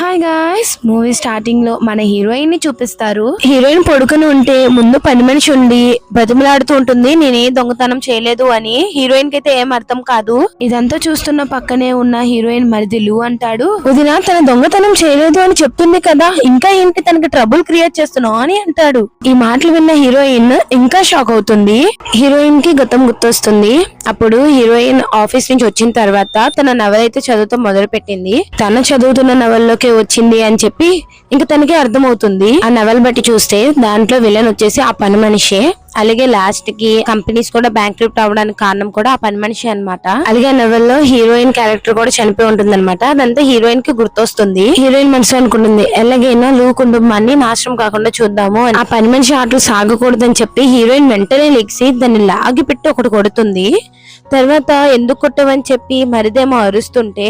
Hi guys, movie starting లో మన heroine ని చూపిస్తారు. హీరోయిన్ పడుకుని ఉంటే ముందు పని మనిషి ఉండి బతిమలాడుతూ ఉంటుంది, నేనే దొంగతనం చేయలేదు అని. హీరోయిన్ కి అయితే ఏం అర్థం కాదు. ఇదంతా చూస్తున్న పక్కనే ఉన్న హీరోయిన్ మరిదిలు అంటాడు, వదిన తన దొంగతనం చేయలేదు అని చెప్తుంది కదా, ఇంకా ఏంటి తనకి ట్రబుల్ క్రియేట్ చేస్తున్నావు అని అంటాడు. ఈ మాటలు విన్న హీరోయిన్ ఇంకా షాక్ అవుతుంది. హీరోయిన్ కి గతం గుర్తొస్తుంది. అప్పుడు హీరోయిన్ ఆఫీస్ నుంచి వచ్చిన తర్వాత తన నవల అయితే చదువుతూ మొదలు పెట్టింది. తన చదువుతున్న నవల్లోకి వచ్చింది అని చెప్పి ఇంకా తనకి అర్థమవుతుంది. ఆ నవల్ బట్టి చూస్తే దాంట్లో విలన్ వచ్చేసి ఆ పని మనిషే. అలాగే లాస్ట్ కి కంపెనీస్ కూడా బ్యాంక్రప్ట్ అవడానికి కారణం కూడా ఆ పని మనిషి అనమాట. అలాగే నవల్లో హీరోయిన్ క్యారెక్టర్ కూడా చనిపోయి ఉంటుంది అనమాట. అదంతా హీరోయిన్ కి గుర్తొస్తుంది. హీరోయిన్ మనసు అనుకుంటుంది, ఎలాగైనా లూ కుటుంబాన్ని నాశనం కాకుండా చూద్దాము అని. ఆ పని మనిషి ఆటలు సాగకూడదని చెప్పి హీరోయిన్ వెంటనే లెగిసి దాన్ని లాగి పెట్టి ఒకటి కొడుతుంది. తర్వాత ఎందుకు కొట్టవని చెప్పి మరిదేమో అరుస్తుంటే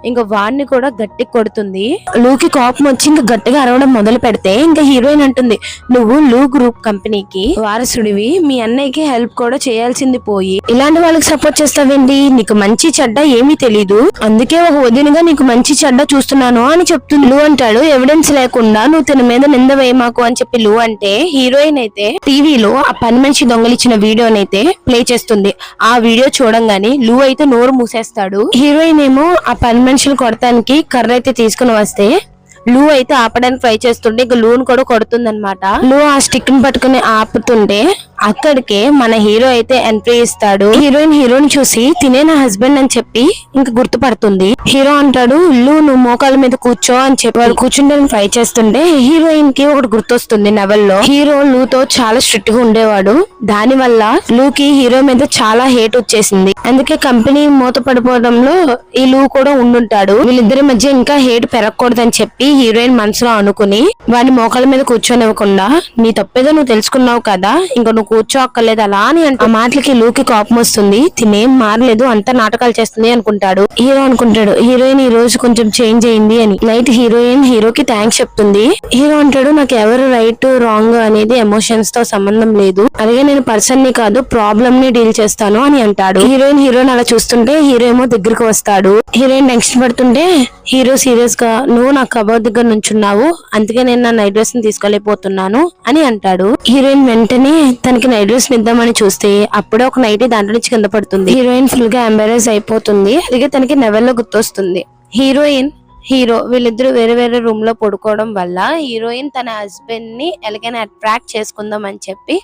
ఇంకా వాడిని కూడా గట్టిగా కొడుతుంది. లూకి కోపం వచ్చి ఇంకా గట్టిగా అరవడం మొదలు పెడితే ఇంకా హీరోయిన్ అంటుంది, నువ్వు లూ గ్రూప్ కంపెనీకి వారసుడివి, మీ అన్నయ్యకి హెల్ప్ కూడా చేయాల్సింది పోయి ఇలాంటి వాళ్ళకి సపోర్ట్ చేస్తావేంటి, నీకు మంచి చెడ్డ ఏమీ తెలీదు, అందుకే ఒక వదినగా నీకు మంచి చెడ్డ చూస్తున్నాను అని చెప్తుంది. లూ అంటాడు, ఎవిడెన్స్ లేకుండా నువ్వు తన మీద నింద వేయమాకు అని చెప్పి లూ అంటే హీరోయిన్ అయితే టీవీలో ఆ పని మనిషి దొంగలిచ్చిన వీడియోనైతే ప్లే చేస్తుంది. ఆ వీడియో చూడంగానే లూ అయితే నోరు మూసేస్తాడు. హీరోయిన్ ఏమో ఆ పని మనుషులు కొడటానికి కర్ర అయితే తీసుకుని వస్తే లూ అయితే ఆపడానికి ట్రై చేస్తుంటే ఇంకా లూను కూడా కొడుతుంది అనమాట. లూ ఆ స్టిక్ ని పట్టుకుని ఆపుతుంటే అక్కడికే మన హీరో అయితే ఎంట్రీ ఇస్తాడు. హీరోయిన్ హీరోని చూసి తినే నా హస్బెండ్ అని చెప్పి ఇంకా గుర్తుపడుతుంది. హీరో అంటాడు, లూ నువ్వు మోకాల మీద కూర్చో అని చెప్పి వాళ్ళు కూర్చుంటానికి ట్రై చేస్తుంటే హీరోయిన్ కి ఒకటి గుర్తొస్తుంది. నవల్లో హీరో లూతో చాలా స్ట్రిక్ట్ గా ఉండేవాడు. దాని వల్ల లూకి హీరో మీద చాలా హేట్ వచ్చేసింది. అందుకే కంపెనీ మూత పడిపోవడంలో ఈ లూ కూడా ఉండుంటాడు. వీళ్ళిద్దరి మధ్య ఇంకా హేట్ పెరగకూడదని చెప్పి హీరోయిన్ మనసులో అనుకుని వాడిని మోకాల మీద కూర్చోనివ్వకుండా, నీ తప్పేదో నువ్వు తెలుసుకున్నావు కదా, ఇంకా నువ్వు కూర్చోక్కర్లేదు అలా అని ఆ మాటలకి లూకి కోపం వస్తుంది. తినేం మారలేదు, అంతా నాటకాలు చేస్తుంది అనుకుంటాడు. హీరో అనుకుంటాడు, హీరోయిన్ ఈ రోజు కొంచెం చేంజ్ అయింది అని. నైట్ హీరోయిన్ హీరోకి థ్యాంక్స్ చెప్తుంది. హీరో అంటాడు, నాకు ఎవరు రైట్ రాంగ్ అనేది ఎమోషన్స్ తో సంబంధం లేదు, అలాగే నేను పర్సన్ ని కాదు ప్రాబ్లమ్ ని డీల్ చేస్తాను అని అంటాడు. హీరోయిన్ అలా చూస్తుంటే హీరో ఏమో దగ్గరకు వస్తాడు. హీరోయిన్ టెన్షన్ పడుతుంటే హీరో సీరియస్ గా, నువ్వు నా కబోర్డ్ దగ్గర నుంచున్నావు, అందుకే నేను నా నైట్ డ్రెస్ ని తీసుకోలేకపోతున్నాను అని అంటాడు. హీరోయిన్ వెంటనే తనకి నైట్ డ్రెస్ నిద్దామని చూస్తే అప్పుడే ఒక నైట్ దాంట్లో నుంచి కింద పడుతుంది. హీరోయిన్ ఫుల్ గా ఎంబారెస్ అయిపోతుంది. అలాగే తనకి నవల్లో గుర్తొస్తుంది. హీరోయిన్ హీరో వీళ్ళిద్దరూ వేరే వేరే రూమ్ లో పడుకోవడం వల్ల హీరోయిన్ తన హస్బెండ్ ని ఎలాగైనా అట్రాక్ట్ చేసుకుందాం అని చెప్పి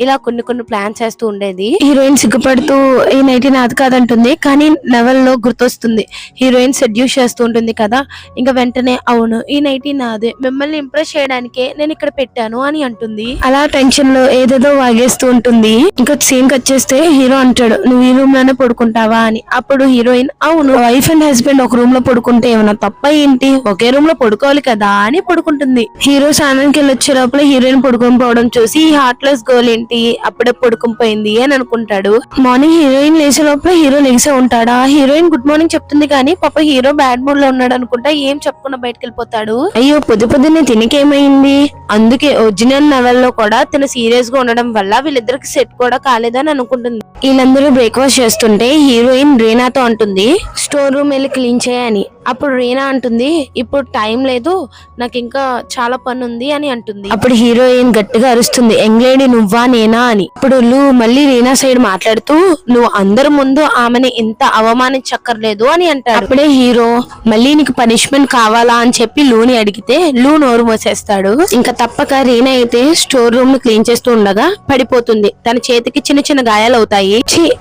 ఇలా కొన్ని ప్లాన్స్ చేస్తూ ఉండేది. హీరోయిన్ సిగ్గుపడుతూ ఈ నైట్ నాది కాదంటుంది. కానీ నవల్లో గుర్తొస్తుంది, హీరోయిన్ సెడ్యూస్ చేస్తూ ఉంటుంది కదా, ఇంకా వెంటనే అవును ఈ నైట్ నాదే, మిమ్మల్ని ఇంప్రెస్ చేయడానికే నేను ఇక్కడ పెట్టాను అని అంటుంది. అలా టెన్షన్ లో ఏదేదో వాగేస్తూ ఉంటుంది. ఇంకా సీన్ వచ్చేస్తే హీరో అంటాడు, నువ్వు ఈ రూమ్ లోనే పడుకుంటావా అని. అప్పుడు హీరోయిన్, అవును వైఫ్ అండ్ హస్బెండ్ ఒక రూమ్ లో పడుకుంటే ఏమన్నా తప్ప ఏంటి, ఒకే రూమ్ లో పడుకోవాలి కదా అని పడుకుంటుంది. హీరో స్నానానికి వెళ్ళి వచ్చే లోపల హీరోయిన్ పడుకొని పోవడం చూసి ఈ హార్ట్లెస్ గర్ల్ ఏంటి అప్పుడే పడుకొని పోయింది అని అనుకుంటాడు. మార్నింగ్ హీరోయిన్ లేచే లోపల హీరో లెగిసే ఉంటాడా. హీరోయిన్ గుడ్ మార్నింగ్ చెప్తుంది కానీ పాప హీరో బ్యాడ్ మూడ్ లో ఉన్నాడు అనుకుంటా, ఏం చెప్పకుండా బయటకు వెళ్ళిపోతాడు. అయ్యో పొద్దున్నే తినకేమైంది. అందుకే ఒరిజినల్ నవల్లో కూడా తను సీరియస్ గా ఉండడం వల్ల వీళ్ళిద్దరికి సెట్ కూడా కాలేదని అనుకుంటుంది. వీళ్ళందరూ బ్రేక్ఫాస్ట్ చేస్తుంటే హీరోయిన్ రీనాతో అంటుంది, స్టోర్ రూమ్ వెళ్ళి క్లీన్ చేయని. అప్పుడు రీనా అంటుంది, ఇప్పుడు టైం లేదు, నాకు ఇంకా చాలా పని ఉంది అని అంటుంది. అప్పుడు హీరోయిన్ గట్టిగా అరుస్తుంది, యంగ్ లేడీ నువ్వా నేనా అని. ఇప్పుడు లూ మళ్ళీ రీనా సైడ్ మాట్లాడుతూ, నువ్వు అందరి ముందు ఆమెని ఇంత అవమానించక్కర్లేదు అని అంటాడు. అప్పుడే హీరో మళ్ళీ నీకు పనిష్మెంట్ కావాలా అని చెప్పి లూని అడిగితే లూ నోరు మోసేస్తాడు. ఇంకా తప్పక రీనా అయితే స్టోర్ రూమ్ ను క్లీన్ చేస్తూ ఉండగా పడిపోతుంది. తన చేతికి చిన్న గాయాలు అవుతాయి.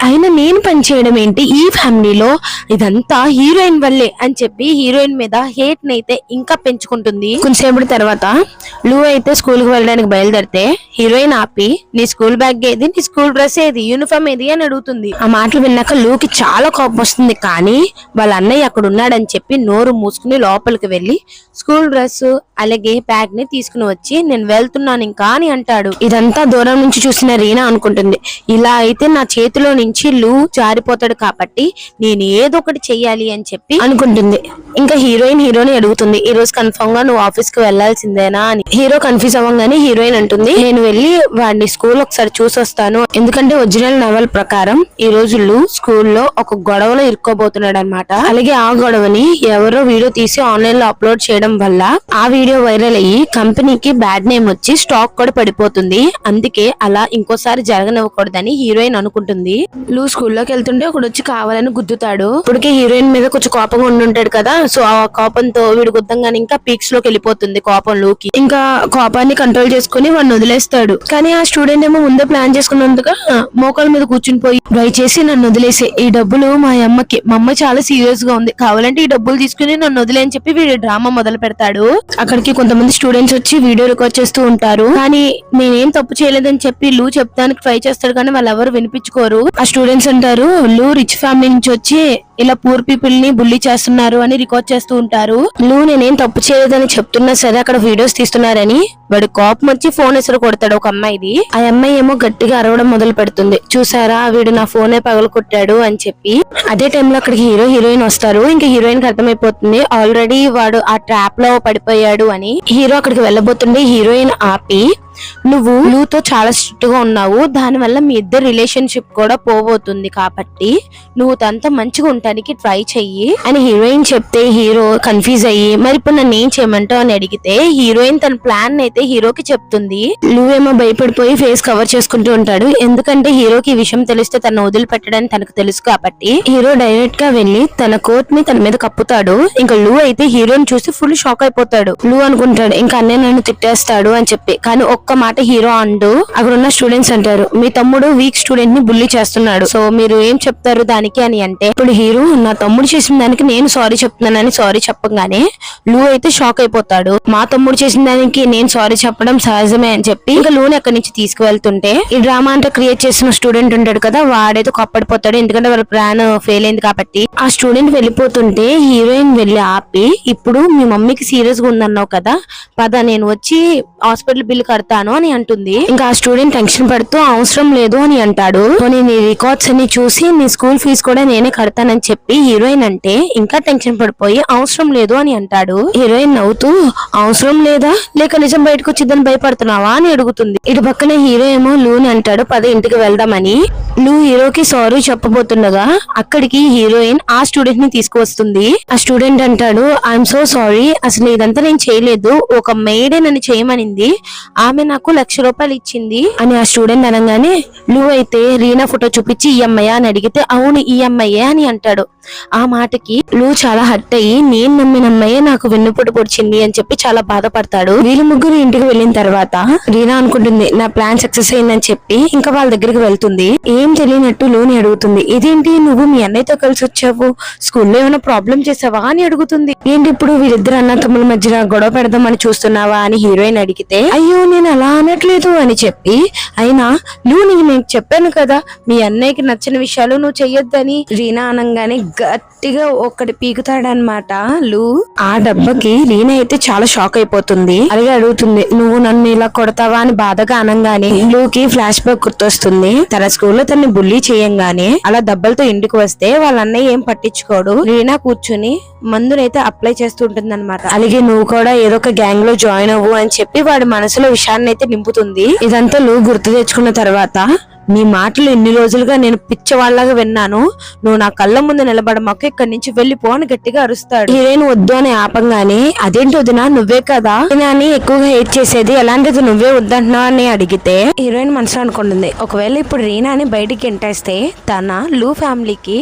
అయినా నేను పని చేయడం ఏంటి ఈ ఫ్యామిలీలో, ఇదంతా హీరోయిన్ వల్లే అని చెప్పి హీరోయిన్ మీద హేట్ నైతే ఇంకా పెంచుకుంటుంది. కొంచెంసేపటి తర్వాత లూ అయితే స్కూల్ కి వెళ్ళడానికి బయలుదేరితే హీరోయిన్ ఆపి, నీ స్కూల్ బ్యాగ్ ఏది, నీ స్కూల్ డ్రెస్ ఏది, యూనిఫామ్ ఏది అని అడుగుతుంది. ఆ మాటలు విన్నాక లూకి చాలా కోపం వస్తుంది. కానీ వాళ్ళ అన్నయ్య అక్కడ ఉన్నాడని చెప్పి నోరు మూసుకుని లోపలికి వెళ్లి స్కూల్ డ్రెస్ అలాగే బ్యాగ్ ని తీసుకుని వచ్చి వచ్చి నేను వెళ్తున్నాను ఇంకా అని అంటాడు. ఇదంతా దూరం నుంచి చూసిన రీనా అనుకుంటుంది, ఇలా అయితే నా చేతిలో నుంచి లూ జారిపోతాడు కాబట్టి నేను ఏదో ఒకటి చెయ్యాలి అని చెప్పి అనుకుంటుంది. ఇంకా హీరోని అడుగుతుంది, ఈ రోజు కన్ఫర్మ్ గా నువ్వు ఆఫీస్ కి వెళ్లాల్సిందేనా అని. హీరో కన్ఫ్యూజ్ అవ్వగానే హీరోయిన్ అంటుంది, నేను వెళ్ళి వాడిని స్కూల్ ఒకసారి చూసి వస్తాను. ఎందుకంటే ఒరిజినల్ నవల్ ప్రకారం ఈ రోజు లూ స్కూల్లో ఒక గొడవలో ఇరుక్కోబోతున్నాడు అనమాట. అలాగే ఆ గొడవని ఎవరో వీడియో తీసి ఆన్లైన్ లో అప్లోడ్ చేయడం వల్ల ఆ వీడియో వైరల్ అయ్యి కంపెనీకి బ్యాడ్ నేమ్ వచ్చి స్టాక్ కూడా పడిపోతుంది. అందుకే అలా ఇంకోసారి జరగనివ్వకూడదని హీరోయిన్ అనుకుంటుంది. లూ స్కూల్లోకి వెళ్తుంటే ఒకడు వచ్చి కావాలని గుద్దుతాడు. ఇప్పటికే హీరోయిన్ మీద కొంచెం కోపంగా ఉండుంటాడు కదా, సో ఆ కోపంతో వీడు గుద్దంగానే ఇంకా పీక్స్ లోకి వెళ్ళిపోతుంది కోపం లూకి. ఇంకా కోపాన్ని కంట్రోల్ చేసుకుని వాడిని వదిలేస్తాడు. కానీ ఆ స్టూడెంట్ ఏమో ముందే ప్లాన్ చేసుకున్నందుగా మోకాల మీద కూర్చుని పోయి దయచేసి నన్ను వదిలేసే, ఈ డబ్బులు మా అమ్మకి, మా అమ్మ చాలా సీరియస్ గా ఉంది, కావాలంటే ఈ డబ్బులు తీసుకుని నన్ను వదిలే అని చెప్పి వీడు డ్రామా మొదలు పెడతాడు. అక్కడికి కొంతమంది స్టూడెంట్స్ వచ్చి వీడియో రికార్డ్ చేస్తూ ఉంటారు. కానీ నేనేం తప్పు చేయలేదని చెప్పి లూ చెప్తానికి ట్రై చేస్తాడు, కానీ వాళ్ళు ఎవరు వినిపించుకోరు. ఆ స్టూడెంట్స్ అంటారు లూ రిచ్ ఫ్యామిలీ నుంచి వచ్చి ఇలా పూర్ పీపుల్ ని బుల్లీ చేస్తున్నారు అని రికార్డ్ చేస్తూ ఉంటారు. లూ నేనేం తప్పు చేయలేదని చెప్తున్నా సరే అక్కడ వీడియోస్ తీస్తున్నారని వాడు కోపం వచ్చి ఫోన్ ఎసురు కొడతాడు ఒక అమ్మాయిది. ఆ అమ్మాయి ఏమో గట్టిగా అరవడం మొదలు పెడుతుంది, చూసారా వీడు నా ఫోనే పగలు కొట్టాడు అని చెప్పి. అదే టైంలో అక్కడికి హీరోయిన్ వస్తారు. ఇంకా హీరోయిన్ కి అర్థమైపోతుంది ఆల్రెడీ వాడు ఆ ట్రాప్ లో పడిపోయాడు అని. హీరో అక్కడికి వెళ్ళబోతుండే హీరోయిన్ ఆపి, నువ్వు లూతో చాలా స్ట్రిక్ట్ గా ఉన్నావు, దాని వల్ల మీ ఇద్దరు రిలేషన్షిప్ కూడా పోబోతుంది, కాబట్టి నువ్వు తనతో మంచిగా ఉండటానికి ట్రై చెయ్యి అని హీరోయిన్ చెప్తే హీరో కన్ఫ్యూజ్ అయ్యి మరి ఇప్పుడు నన్ను ఏం చేయమంటావు అని అడిగితే హీరోయిన్ తన ప్లాన్ అయితే హీరోకి చెప్తుంది. లూ ఏమో భయపడిపోయి ఫేస్ కవర్ చేసుకుంటూ ఉంటాడు, ఎందుకంటే హీరోకి ఈ విషయం తెలిస్తే తన వదిలిపెట్టడానికి తనకు తెలుసు కాబట్టి. హీరో డైరెక్ట్ గా వెళ్లి తన కోట్ ని తన మీద కప్పుతాడు. ఇంకా లూ అయితే హీరోని చూసి ఫుల్ షాక్ అయిపోతాడు. లూ అనుకుంటాడు ఇంకా అన్నయ్య నన్ను తిట్టేస్తాడు అని చెప్పి, కానీ ఒక్క మాట హీరో అంటూ అక్కడ ఉన్న స్టూడెంట్స్ అంటారు, మీ తమ్ముడు వీక్ స్టూడెంట్ ని బుల్లీ చేస్తున్నాడు, సో మీరు ఏం చెప్తారు దానికి అని అంటే, ఇప్పుడు హీరో నా తమ్ముడు చేసిన దానికి నేను సారీ చెప్తున్నానని సారీ చెప్పగానే లూ అయితే షాక్ అయిపోతాడు. మా తమ్ముడు చేసిన దానికి నేను సారీ చెప్పడం సహజమే అని చెప్పి ఇంకా లూని అక్కడి నుంచి తీసుకువెళ్తుంటే ఈ డ్రామా అంతా క్రియేట్ చేసిన స్టూడెంట్ ఉంటాడు కదా, వాడైతే కొప్పడిపోతాడు ఎందుకంటే వాళ్ళ ప్లాన్ ఫెయిల్ అయింది కాబట్టి. ఆ స్టూడెంట్ వెళ్ళిపోతుంటే హీరోయిన్ వెళ్ళి ఆపి, ఇప్పుడు మీ మమ్మీకి సీరియస్ గా ఉందన్నావు కదా, పద నేను వచ్చి హాస్పిటల్ బిల్ కడతాను అని అంటుంది. ఇంకా ఆ స్టూడెంట్ టెన్షన్ పడుతూ అవసరం లేదు అని అంటాడు. నీ రికార్డ్స్ అన్ని చూసి నీ స్కూల్ ఫీజు కూడా నేనే కడతానని చెప్పి హీరోయిన్ అంటే ఇంకా టెన్షన్ పడిపోయి అవసరం లేదు అని అంటాడు. హీరోయిన్ నవ్వుతూ అవసరం లేదా లేక నిజం బయటకు వచ్చిందని భయపడుతున్నావా అని అడుగుతుంది. ఇటు పక్కనే హీరో ఏమో లూని అంటాడు పద ఇంటికి వెళ్దామని. లూ హీరోకి సారీ చెప్పబోతుండగా అక్కడికి హీరోయిన్ ఆ స్టూడెంట్ ని తీసుకువస్తుంది. ఆ స్టూడెంట్ అంటాడు ఐఎమ్ సో సారీ, అసలు ఇదంతా నేను చేయలేదు, ఒక మేడే నన్ను చేయమనింది, ఆమె నాకు 1,00,000 రూపాయలు ఇచ్చింది అని ఆ స్టూడెంట్ అనగానే లూ అయితే రీనా ఫోటో చూపించి ఈ అమ్మాయి అని అడిగితే అవును ఈ అమ్మాయే అని అంటాడు. ఆ మాటకి లూ చాలా హర్ట్ అయ్యి నేను నమ్మిన అమ్మాయే నాకు వెన్నుపోటు పొడిచింది అని చెప్పి చాలా బాధపడతాడు. వీళ్ళు ముగ్గురు ఇంటికి వెళ్ళిన తర్వాత రీనా అనుకుంటుంది నా ప్లాన్ సక్సెస్ అయిందని చెప్పి ఇంకా వాళ్ళ దగ్గరికి వెళ్తుంది. ఏం తెలియనట్టు లూని అడుగుతుంది, ఇదేంటి నువ్వు మీ అన్నయ్యతో కలిసి వచ్చావు, స్కూల్లో ఏమైనా ప్రాబ్లం చేసావా అని అడుగుతుంది. ఏంటి ఇప్పుడు వీరిద్దరు అన్న తమ్ముల మధ్య గొడవ పెడదామని చూస్తున్నావా అని హీరోయిన్ అడిగితే అయ్యో నేను అలా అనట్లేదు అని చెప్పి, అయినా లూ నేను చెప్పాను కదా మీ అన్నయ్యకి నచ్చిన విషయాలు నువ్వు చెయ్యొద్దని. రీనా అనగానే గట్టిగా ఒక్కటి పీకుతాడనమాట లూ. ఆ దెబ్బకి రీనా అయితే చాలా షాక్ అయిపోతుంది. అలాగే అడుగుతుంది నువ్వు నన్ను ఇలా కొడతావా అని బాధగా అనగానే లూకి ఫ్లాష్ బ్యాక్ గుర్తొస్తుంది. తన స్కూల్లో తన్ని బుల్లీ చేయంగానే అలా దెబ్బలతో ఇంటికి వస్తే వాళ్ళ అన్నయ్య ఏం పట్టించుకోడు. రీనా కూర్చుని మందునైతే అప్లై చేస్తూ ఉంటుంది అనమాట. అలాగే నువ్వు కూడా ఏదో ఒక గ్యాంగ్ లో జాయిన్ అవ్వు అని చెప్పి వాడి మనసులో విషయాన్ని అయితే నింపుతుంది. ఇదంతా నువ్వు గుర్తు తెచ్చుకున్న తర్వాత నీ మాటలు ఎన్ని రోజులుగా నేను పిచ్చవాళ్ళగా విన్నాను, నువ్వు నా కళ్ళ ముందు నిలబడమాక ఇక్కడి నుంచి వెళ్ళిపో అని గట్టిగా అరుస్తాడు. హీరోయిన్ వద్దు అని ఆపంగానే అదేంటి వదినా నువ్వే కదా అని ఎక్కువగా హేట్ చేసేది, ఎలాంటిది నువ్వే వద్దంటున్నావు అని అడిగితే హీరోయిన్ మనసులో అనుకుంటుంది ఒకవేళ ఇప్పుడు రీనాని బయటికి ఎంటేస్తే తన లూ ఫ్యామిలీకి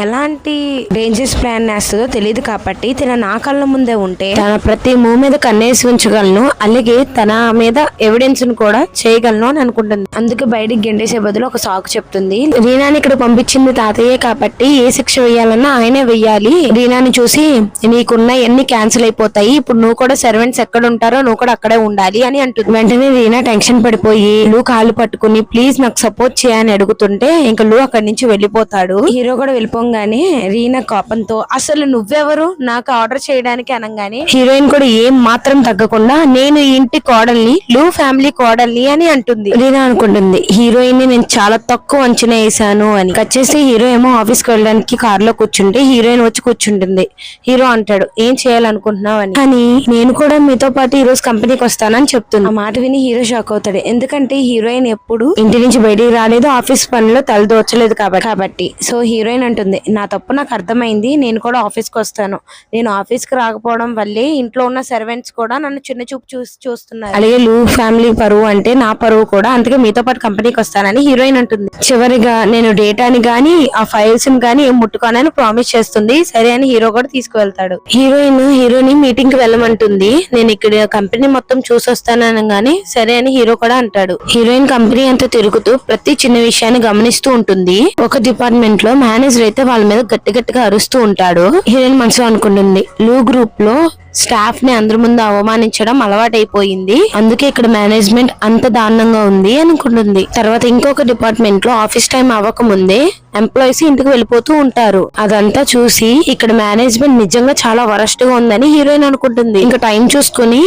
ఎలాంటి డేంజరస్ ప్లాన్ వేస్తుందో తెలియదు, కాబట్టి తన నా కళ్ళ ముందే ఉంటే తన ప్రతి మూవ్ మీద కన్నేసి ఉంచగలను, అలాగే తన మీద ఎవిడెన్స్ ను కూడా చేయగలను అని అనుకుంటుంది. అందుకే బయటికి గెంటేసే బదులు ఒక సాకు చెప్తుంది. రీనాని ఇక్కడ పంపించింది తాతయ్యే కాబట్టి ఏ శిక్ష వేయాలన్నా ఆయనే వెయ్యాలి. రీనాని చూసి నీకున్న ఎన్ని క్యాన్సిల్ అయిపోతాయి, ఇప్పుడు నువ్వు కూడా సర్వెంట్స్ ఎక్కడ ఉంటారో నువ్వు కూడా అక్కడే ఉండాలి అని అంటుంది. వెంటనే రీనా టెన్షన్ పడిపోయి లూ కాళ్ళు పట్టుకుని ప్లీజ్ నాకు సపోర్ట్ చేయని అడుగుతుంటే ఇంకా లూ అక్కడి నుంచి వెళ్ళిపోతాడు. హీరో కూడా వెళ్ళిపోగానే రీనా కోపంతో అసలు నువ్వెవరు నాకు ఆర్డర్ చేయడానికి అనగానే హీరోయిన్ కూడా ఏం మాత్రం తగ్గకుండా నేను ఈ ఇంటి కోడల్ని, లూ ఫ్యామిలీ కోడల్ని అని అంటుంది. రీనా అనుకుంటుంది హీరోయిన్ ని నేను చాలా తక్కువ అంచనా వేసాను అని. కట్ చేసి హీరో ఏమో ఆఫీస్ కి వెళ్ళడానికి కార్ లో కూర్చుంటే హీరోయిన్ వచ్చి కూర్చుంటుంది. హీరో అంటాడు ఏం చేయాలనుకుంటున్నావు అని. కానీ నేను కూడా మీతో పాటు ఈ రోజు కంపెనీకి వస్తానని చెప్తుంది. ఆ మాట విని హీరో షాక్ అవుతాడు. ఎందుకంటే హీరోయిన్ ఎప్పుడు ఇంటి నుంచి బయటికి రాలేదు, ఆఫీస్ పనిలో తలదోచలేదు కాబట్టి. సో హీరోయిన్ అంటుంది నా తప్పు నాకు అర్థమైంది, నేను కూడా ఆఫీస్ కి వస్తాను. నేను ఆఫీస్ కి రాకపోవడం వల్లే ఇంట్లో ఉన్న సర్వెంట్స్ కూడా నన్ను చిన్న చూపు చూస్తున్నారు. అలాగే లూ ఫ్యామిలీ పరువు అంటే నా పరువు కూడా, అందుకే మీతో పాటు కంపెనీకి వస్తానని హీరోయిన్ అంటుంది. చివరిగా నేను డేటాని గానీ ఆ ఫైల్స్ ని గానీ ఏం ముట్టుకోనని ప్రామిస్ చేస్తుంది. సరే అని హీరో కూడా తీసుకువెళ్తాడు. హీరోని మీటింగ్ కి వెళ్ళమంటుంది. నేను ఇక్కడ కంపెనీ మొత్తం చూసొస్తాననగానే సరే అని హీరో కూడా అంటాడు. హీరోయిన్ కంపెనీ అంతా తిరుగుతూ ప్రతి చిన్న విషయాన్ని గమనిస్తూ ఉంటుంది. ఒక డిపార్ట్మెంట్ లో మేనేజర్ అయితే వాళ్ళ మీద గట్టిగా అరుస్తూ ఉంటాడు. హీరోయిన్ మనసులో అనుకుంటుంది లూ గ్రూప్ లో స్టాఫ్ ని అందరి ముందు అవమానించడం అలవాటైపోయింది, అందుకే ఇక్కడ మేనేజ్మెంట్ అంత దారుణంగా ఉంది అనుకుంటుంది. తర్వాత ఇంకొక డిపార్ట్మెంట్ లో ఆఫీస్ టైం అవ్వక ముందే ఎంప్లాయీస్ ఇంటికి వెళ్ళిపోతూ ఉంటారు. అదంతా చూసి ఇక్కడ మేనేజ్మెంట్ నిజంగా చాలా వరస్ట్ గా ఉందని హీరోయిన్ అనుకుంటుంది. ఇంకా టైం చూసుకుని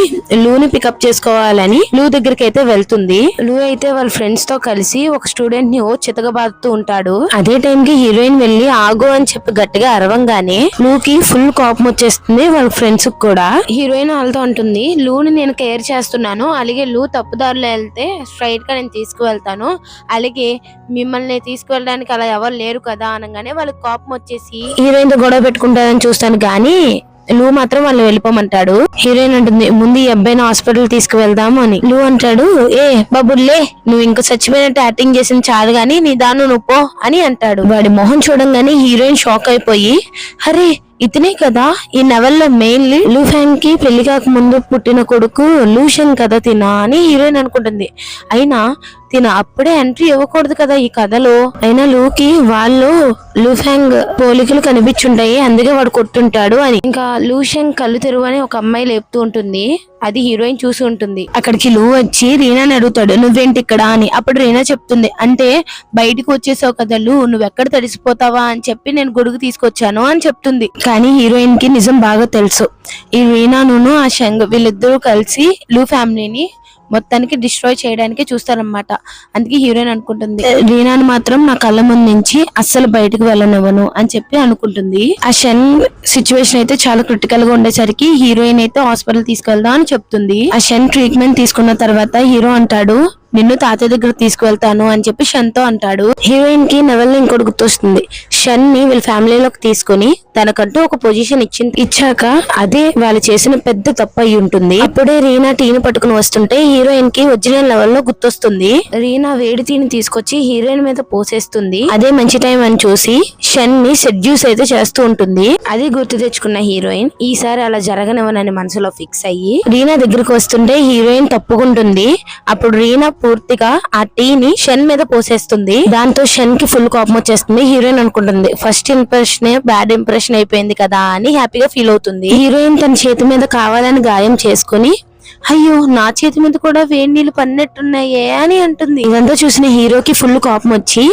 లూని పికప్ చేసుకోవాలని లూ దగ్గరికి అయితే వెళ్తుంది. లూ అయితే వాళ్ళ ఫ్రెండ్స్ తో కలిసి ఒక స్టూడెంట్ ని చితకబాదుతూ ఉంటాడు. అదే టైం కి హీరోయిన్ వెళ్లి ఆగు అని చెప్పి గట్టిగా అరవంగానే లూకి ఫుల్ కోపం వచ్చేస్తుంది. వాళ్ళ ఫ్రెండ్స్ కూడా. హీరోయిన్ వాళ్ళతో అంటుంది లూని నేను కేర్ చేస్తున్నాను, అలాగే లూ తప్పుదారులు వెళ్తే స్ట్రైట్ గా నేను తీసుకువెళ్తాను, అలాగే మిమ్మల్ని తీసుకువెళ్ళడానికి అలా ఎవరు లేరు కదా అనగానే వాళ్ళకి కోపం వచ్చేసి హీరోయిన్ తో గొడవ పెట్టుకుంటారని చూస్తాను గానీ లూ మాత్రం వాళ్ళు వెళ్ళిపోమంటాడు. హీరోయిన్ అంటుంది ముందు ఈ అబ్బాయిని హాస్పిటల్ తీసుకువెళ్దాము అని. లూ అంటాడు ఏ బాబుల్లే నువ్వు ఇంకా చచ్చిపోయినట్టు యాక్టింగ్ చేసింది చాలు గానీ నీ దాన్ని నువ్వు పో అని అంటాడు. వాడి మొహం చూడంగానే హీరోయిన్ షాక్ అయిపోయి అరే ఇతనే కదా ఈ నవల్లో మెయిన్లీ లూ ఫ్యాంగ్ కి పెళ్లి కాక ముందు పుట్టిన కొడుకు లూషన్ కదా తినా అని హీరోయిన్ అనుకుంటుంది. అయినా తిన అప్పుడే ఎంట్రీ ఇవ్వకూడదు కదా ఈ కథలో. అయినా లూకి వాళ్ళు లూఫ్యాంగ్ పోలికలు కనిపించుంటాయి, అందుకే వాడు కొట్టుంటాడు అని. ఇంకా లూషంగ్ కళ్ళు తెరువు అని ఒక అమ్మాయి లేపుతూ ఉంటుంది, అది హీరోయిన్ చూసి ఉంటుంది. అక్కడికి లూ వచ్చి రీనాని అడుగుతాడు నువ్వేంటి ఇక్కడ అని. అప్పుడు రీనా చెప్తుంది అంటే బయటకు వచ్చేసావు కదా లూ, నువ్వెక్కడ తడిసిపోతావా అని చెప్పి నేను గొడుగు తీసుకొచ్చాను అని చెప్తుంది. కానీ హీరోయిన్ కి నిజం బాగా తెలుసు. ఈ రీనాను ఆ షంగ్ వీళ్ళిద్దరూ కలిసి లూ ఫ్యామిలీని మొత్తానికి డిస్ట్రాయ్ చేయడానికి చూస్తారనమాట. అందుకే హీరోయిన్ అనుకుంటుంది రీనాను మాత్రం నా కళ్ళ ముందు నుంచి అస్సలు బయటకు వెళ్ళనివ్వను అని చెప్పి అనుకుంటుంది. ఆ షన్ సిచ్యువేషన్ అయితే చాలా క్రిటికల్ గా ఉండేసరికి హీరోయిన్ అయితే హాస్పిటల్ తీసుకెళ్దాం అని చెప్తుంది. ఆ షన్ ట్రీట్మెంట్ తీసుకున్న తర్వాత హీరో అంటాడు నిన్ను తాతయ్య దగ్గర తీసుకువెళ్తాను అని చెప్పి షన్ తో అంటాడు. హీరోయిన్ కి నవల్ ఇంకోటి గుర్తొస్తుంది. షన్ ని వీళ్ళ ఫ్యామిలీలోకి తీసుకుని తనకంటూ ఒక పొజిషన్ ఇచ్చాక అదే వాళ్ళు చేసిన పెద్ద తప్పు అయి ఉంటుంది. అప్పుడే రీనా టీని పట్టుకుని వస్తుంటే హీరోయిన్ కి ఒరిజినల్ లెవెల్ లో గుర్తొస్తుంది. రీనా వేడి టీని తీసుకొచ్చి హీరోయిన్ మీద పోసేస్తుంది. అదే మంచి టైం అని చూసి షన్ ని సెడ్యూస్ అయితే చేస్తూ ఉంటుంది. అది గుర్తు తెచ్చుకున్న హీరోయిన్ ఈసారి అలా జరగనివ్వనని మనసులో ఫిక్స్ అయ్యి రీనా దగ్గరకు వస్తుంటే హీరోయిన్ తప్పుకుంటుంది. అప్పుడు రీనా పూర్తిగా ఆ టీని షన్ మీద పోసేస్తుంది. దాంతో షన్ కి ఫుల్ కోపం వచ్చేస్తుంది. హీరోయిన్ అనుకుంటుంది ఫస్ట్ ఇంప్రెషన్ బ్యాడ్ ఇంప్రెషన్ అయిపోయింది కదా అని హ్యాపీగా ఫీల్ అవుతుంది. హీరోయిన్ తన చేతి మీద కావాలని గాయం చేసుకుని అయ్యో నా చేతి మీద కూడా వేడి నీళ్లు పన్నట్టున్నాయే అని అంటుంది. ఇదంతా చూసిన హీరోకి ఫుల్ కోపం వచ్చి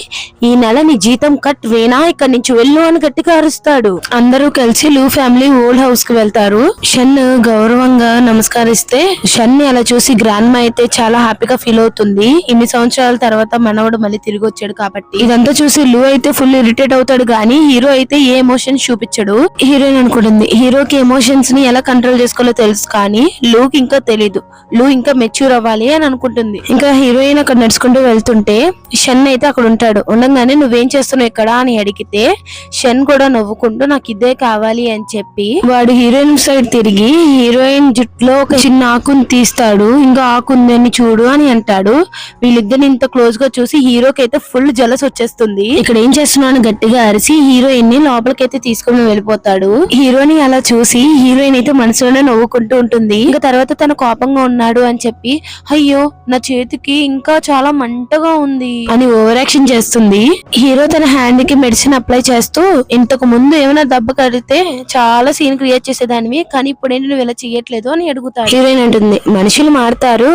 ఈ నెల నీ జీతం కట్ వేనా ఇక్కడి నుంచి వెళ్ళు అని గట్టిగా అరుస్తాడు. అందరూ కలిసి లూ ఫ్యామిలీ ఓల్డ్ హౌస్ కి వెళ్తారు. షన్ గౌరవంగా నమస్కరిస్తే షన్ ని అలా చూసి గ్రాండ్ మా అయితే చాలా హ్యాపీగా ఫీల్ అవుతుంది. ఇన్ని సంవత్సరాల తర్వాత మనవడు మళ్ళీ తిరిగి వచ్చాడు కాబట్టి. ఇదంతా చూసి లూ అయితే ఫుల్ ఇరిటేట్ అవుతాడు గానీ హీరో అయితే ఏ ఎమోషన్స్ చూపించడు. హీరోయిన్ అనుకుంటుంది హీరోకి ఎమోషన్స్ ని ఎలా కంట్రోల్ చేసుకోవాలో తెలుసు కానీ లూకి ఇంకా తెలియదు. లూ ఇంకా మెచ్యూర్ అవ్వాలి అని అనుకుంటుంది. ఇంకా హీరోయిన్ అక్కడ నడుచుకుంటూ వెళ్తుంటే షన్ అయితే అక్కడ ఉంటాడు. ఉండగానే నువ్వేం చేస్తున్నావు ఇక్కడ అని అడిగితే షన్ కూడా నవ్వుకుంటూ నాకు ఇదే కావాలి అని చెప్పి వాడు హీరోయిన్ సైడ్ తిరిగి హీరోయిన్ జుట్టులో ఒక చిన్న ఆకుని తీస్తాడు. ఇంకా ఆకుందని చూడు అని అంటాడు. వీళ్ళిద్దరిని ఇంత క్లోజ్ గా చూసి హీరోకి అయితే ఫుల్ జలస్ వచ్చేస్తుంది. ఇక్కడ ఏం చేస్తున్నాను గట్టిగా అరిసి హీరోయిన్ ని లోపలికైతే తీసుకుని వెళ్ళిపోతాడు. హీరోని అలా చూసి హీరోయిన్ అయితే మనసులోనే నవ్వుకుంటూ ఉంటుంది. ఇంకా తర్వాత తన తన కోపంగా ఉన్నాడు అని చెప్పి అయ్యో నా చేతికి ఇంకా చాలా మంటగా ఉంది అని ఓవర్ యాక్షన్ చేస్తుంది. హీరో తన హ్యాండ్ కి మెడిసిన్ అప్లై చేస్తూ ఇంతకు ముందు ఏమైనా దెబ్బ కడితే చాలా సీన్ క్రియేట్ చేసేదానివి, కానీ ఇప్పుడేంటి నువ్వు ఇలా చెయ్యట్లేదు అని అడుగుతాడు. హీరోయిన్ అంటుంది, మనుషులు మారుతారు,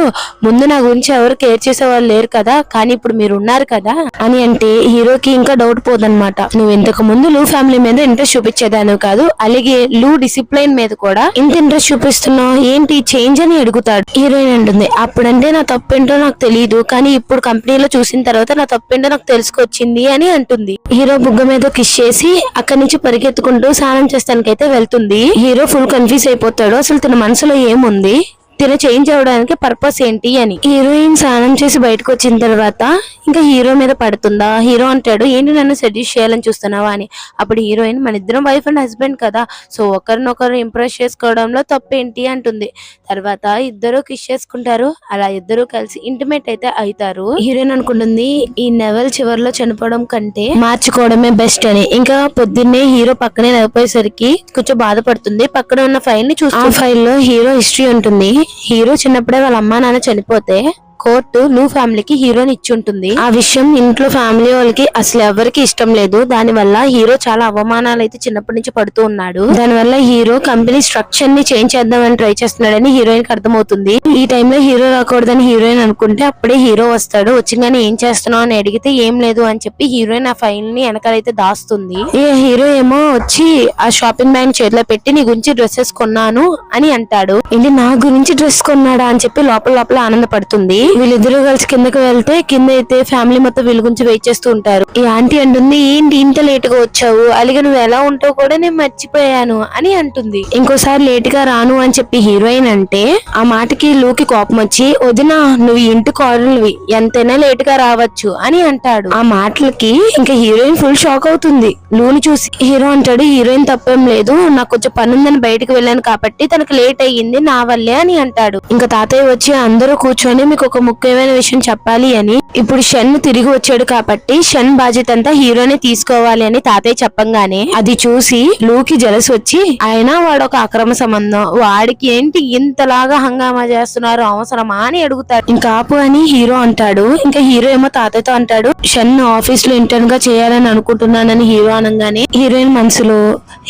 ముందు నా గురించి ఎవరు కేర్ చేసే వాళ్ళు లేరు కదా, కానీ ఇప్పుడు మీరు ఉన్నారు కదా అని అంటే హీరోకి ఇంకా డౌట్ పోదన్నమాట. నువ్వు ఇంతకు ముందు లూ ఫ్యామిలీ మీద ఇంట్రెస్ట్ చూపించేదాను కాదు, అలాగే లూ డిసిప్లైన్ మీద కూడా ఇంత ఇంట్రెస్ట్ చూపిస్తున్నావు, ఏంటి చేంజ్ అని అడుగుతాడు. హీరోయిన్ అంటుంది, అప్పుడంటే నా తప్పేంటో నాకు తెలియదు, కానీ ఇప్పుడు కంపెనీలో చూసిన తర్వాత నా తప్పేంటో నాకు తెలుసుకొచ్చింది అని అంటుంది. హీరో బుగ్గ మీద కిస్ చేసి అక్కడి నుంచి పరిగెత్తుకుంటూ స్నానం చేస్తానికైతే వెళ్తుంది. హీరో ఫుల్ కన్ఫ్యూజ్ అయిపోతాడు, అసలు తన మనసులో ఏముంది, తిన చేంజ్ అవడానికి పర్పస్ ఏంటి అని. హీరోయిన్ స్నానం చేసి బయటకు వచ్చిన తర్వాత ఇంకా హీరో మీద పడుతుందా. హీరో అంటాడు, ఏంటి నన్ను సెడ్యూస్ చేయాలని చూస్తున్నావా అని. అప్పుడు హీరోయిన్, మన ఇద్దరం వైఫ్ అండ్ హస్బెండ్ కదా, సో ఒకరినొకరు ఇంప్రెస్ చేసుకోవడంలో తప్పేంటి అంటుంది. తర్వాత ఇద్దరు కిస్ చేసుకుంటారు, అలా ఇద్దరు కలిసి ఇంటిమేట్ అయితే అవుతారు. హీరోయిన్ అనుకుంటుంది, ఈ నెవెల్ చివరిలో చనిపోవడం కంటే మార్చుకోవడమే బెస్ట్ అని. ఇంకా పొద్దున్నే హీరో పక్కనే నిలబోయేసరికి కొంచెం బాధపడుతుంది. పక్కన ఉన్న ఫైల్ ని చూస్తూ, ఆ ఫైల్ లో హీరో హిస్టరీ ఉంటుంది. హీరో చిన్నప్పుడే వాళ్ళ అమ్మా నాన్న చనిపోతే కోర్టు లూ ఫ్యామిలీకి హీరోని ఇచ్చి ఉంటుంది. ఆ విషయం ఇంట్లో ఫ్యామిలీ వాళ్ళకి అసలు ఎవరికి ఇష్టం లేదు. దాని వల్ల హీరో చాలా అవమానాలు అయితే చిన్నప్పటి నుంచి పడుతూ ఉన్నాడు. దాని వల్ల హీరో కంపెనీ స్ట్రక్చర్ ని చేంజ్ చేద్దామని ట్రై చేస్తున్నాడని హీరోయిన్ కి అర్థమవుతుంది. ఈ టైంలో హీరో రాకూడదని హీరోయిన్ అనుకుంటే అప్పుడే హీరో వస్తాడు. వచ్చిగానే ఏం చేస్తున్నావు అని అడిగితే ఏం లేదు అని చెప్పి హీరోయిన్ ఆ ఫైల్ ని వెనకాలైతే దాస్తుంది. హీరో ఏమో వచ్చి ఆ షాపింగ్ బ్యాగ్ చేతిలో పెట్టి నీ గురించి డ్రెస్సెస్ కొన్నాను అని అంటాడు. ఏంటి నా గురించి డ్రెస్ కొన్నాడా అని చెప్పి లోపల లోపల ఆనందపడుతుంది. వీళ్ళిద్దరూ కలిసి కిందకి వెళ్తే కింద అయితే ఫ్యామిలీ మొత్తం వీళ్ళ గురించి వెయిట్ చేస్తూ ఉంటారు. ఈ ఆంటీ అంటుంది, ఏంటి ఇంత లేట్ గా వచ్చావు, అలాగే నువ్వు ఎలా ఉంటావు కూడా నేను మర్చిపోయాను అని అంటుంది. ఇంకోసారి లేట్ గా రాను అని చెప్పి హీరోయిన్ అంటే ఆ మాటకి లూకి కోపం వచ్చి, వదినా నువ్వు ఇంటి కోడలివి, ఎంతైనా లేట్ గా రావచ్చు అని అంటాడు. ఆ మాటలకి ఇంకా హీరోయిన్ ఫుల్ షాక్ అవుతుంది లూని చూసి. హీరో అంటాడు, హీరోయిన్ తప్పేం లేదు, నాకు కొంచెం పని ఉందని బయటకు వెళ్ళాను కాబట్టి తనకు లేట్ అయ్యింది నా వల్లే అని అంటాడు. ఇంకా తాతయ్య వచ్చి అందరూ కూర్చొని మీకు ఒక ముఖ్యమైన విషయం చెప్పాలి అని. ఇప్పుడు షన్ తిరిగి వచ్చాడు కాబట్టి షన్ బాధ్యత అంతా హీరోనే తీసుకోవాలి అని తాతయ్య చెప్పంగానే అది చూసి లూకి జలస్ వచ్చి, ఆయన వాడు ఒక అక్రమ సంబంధం, వాడికి ఏంటి ఇంతలాగా హంగామా చేస్తున్నారు అవసరమా అని అడుగుతాడు. ఇంకా ఆపు అని హీరో అంటాడు. ఇంకా హీరో ఏమో తాతయ్యతో అంటాడు, షన్ ఆఫీస్ లో ఇంటర్న్ గా చేయాలని అనుకుంటున్నానని హీరో అనగానే హీరోయిన్ మనసులో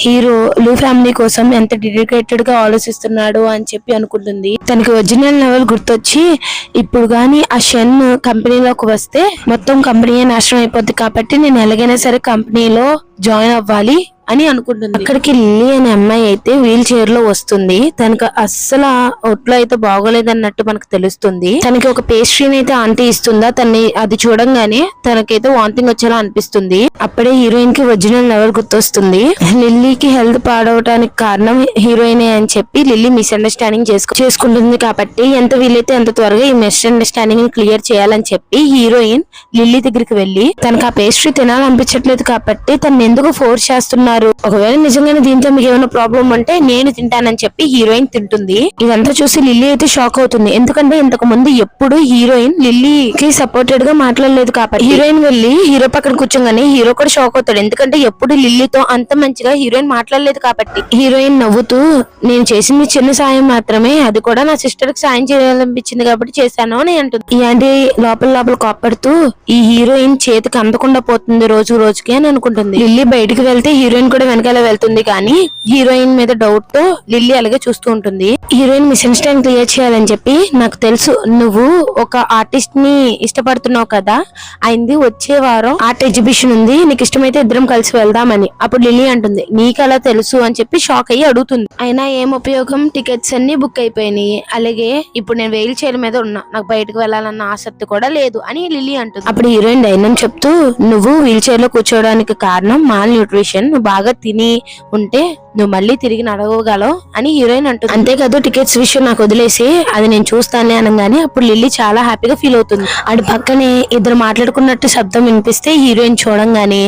హీరో లూ ఫ్యామిలీ కోసం ఎంత డెడికేటెడ్ గా ఆలోచిస్తున్నాడు అని చెప్పి అనుకుంటుంది. తనకి ఒరిజినల్ లెవెల్ గుర్తొచ్చి ఇప్పుడు గాని ఆ షన్ కంపెనీలోకి వస్తే మొత్తం కంపెనీ నాశనం అయిపోద్ది కాబట్టి నేను ఎలాగైనా సరే కంపెనీలో జాయిన్ అవ్వాలి అని అనుకుంటుంది. అక్కడికి లిల్లీ అనే అమ్మాయి అయితే వీల్ చైర్ లో వస్తుంది. తనకు అస్సలు ఒట్లో అయితే బాగోలేదన్నట్టు మనకు తెలుస్తుంది. తనకి ఒక పేస్ట్రీని అయితే ఆంటీ ఇస్తుందా, తన్ని అది చూడంగానే తనకైతే వాంతింగ్ వచ్చేలా అనిపిస్తుంది. అప్పుడే హీరోయిన్ కి ఒరిజినల్ లెవెల్ గుర్తొస్తుంది. లిల్లీకి హెల్త్ పాడవడానికి కారణం హీరోయినే అని చెప్పి లిల్లీ మిస్అండర్స్టాండింగ్ చేసుకుంటుంది. కాబట్టి ఎంత వీలైతే అంత త్వరగా ఈ మిస్అండర్స్టాండింగ్ ని క్లియర్ చేయాలని చెప్పి హీరోయిన్ లిల్లీ దగ్గరికి వెళ్లి తనకు ఆ పేస్ట్రీ తినాలనిపించట్లేదు కాబట్టి తను ఎందుకు ఫోర్స్ చేస్తున్నారు, ఒకవేళ నిజంగానే దీంతో మీకు ఏమైనా ప్రాబ్లం అంటే నేను తింటానని చెప్పి హీరోయిన్ తింటుంది. ఇదంతా చూసి లిల్లీ అయితే షాక్ అవుతుంది. ఎందుకంటే ఇంతకు ముందు ఎప్పుడు హీరోయిన్ లిల్లీకి సపోర్టెడ్ గా మాట్లాడలేదు కాబట్టి. హీరోయిన్ వెళ్లి హీరో పక్కన కూర్చోగానే హీరో కూడా షాక్ అవుతాడు. ఎందుకంటే ఎప్పుడు లిల్లీతో అంత మంచిగా హీరోయిన్ మాట్లాడలేదు కాబట్టి. హీరోయిన్ నవ్వుతూ, నేను చేసింది చిన్న సాయం మాత్రమే, అది కూడా నా సిస్టర్ కి సాయం చేయాలనిపించింది కాబట్టి చేశాను అని అంటుంది. ఈ ఆంటీ లోపల లోపల కోప్పడుతూ ఈ హీరోయిన్ చేతికి అందకుండా పోతుంది రోజు రోజుకి అని అనుకుంటుంది. లిల్లీ బయటికి వెళ్తే హీరోయిన్ కూడా వెనకాల వెళ్తుంది. కానీ హీరోయిన్ మీద డౌట్ తో లిల్లీ అలాగే చూస్తూ ఉంటుంది. హీరోయిన్ మిస్అండర్స్టాండింగ్ క్లియర్ చేయాలని చెప్పి, నాకు తెలుసు నువ్వు ఒక ఆర్టిస్ట్ ని ఇష్టపడుతున్నావు కదా, అయింది వచ్చే వారం ఆర్ట్ ఎగ్జిబిషన్ ఉంది, నీకు ఇష్టమైతే ఇద్దరం కలిసి వెళ్దామని. అప్పుడు లిల్లీ అంటుంది, నీకు అలా తెలుసు అని చెప్పి షాక్ అయ్యి అడుగుతుంది. అయినా ఏం ఉపయోగం, టికెట్స్ అన్ని బుక్ అయిపోయినాయి, అలాగే ఇప్పుడు నేను వీల్ చైర్ మీద ఉన్నా, నాకు బయటకు వెళ్ళాలన్న ఆసక్తి కూడా లేదు అని లిల్లీ అంటుంది. అప్పుడు హీరోయిన్ డైనమ్ చెప్తూ, నువ్వు వీల్ చైర్ లో కూర్చోవడానికి కారణం మాల్ న్యూట్రిషన్, నువ్వు బాగా తిని ఉంటే నువ్వు మళ్ళీ తిరిగి నడవగలవు అని హీరోయిన్ అంటుంది. అంతేకాదు టికెట్స్ విషయం నాకు వదిలేసి అది నేను చూస్తానే అనగానే అప్పుడు లిల్లీ చాలా హ్యాపీగా ఫీల్ అవుతుంది. అటు పక్కనే ఇద్దరు మాట్లాడుకున్నట్టు శబ్దం వినిపిస్తే హీరోయిన్ చూడంగానే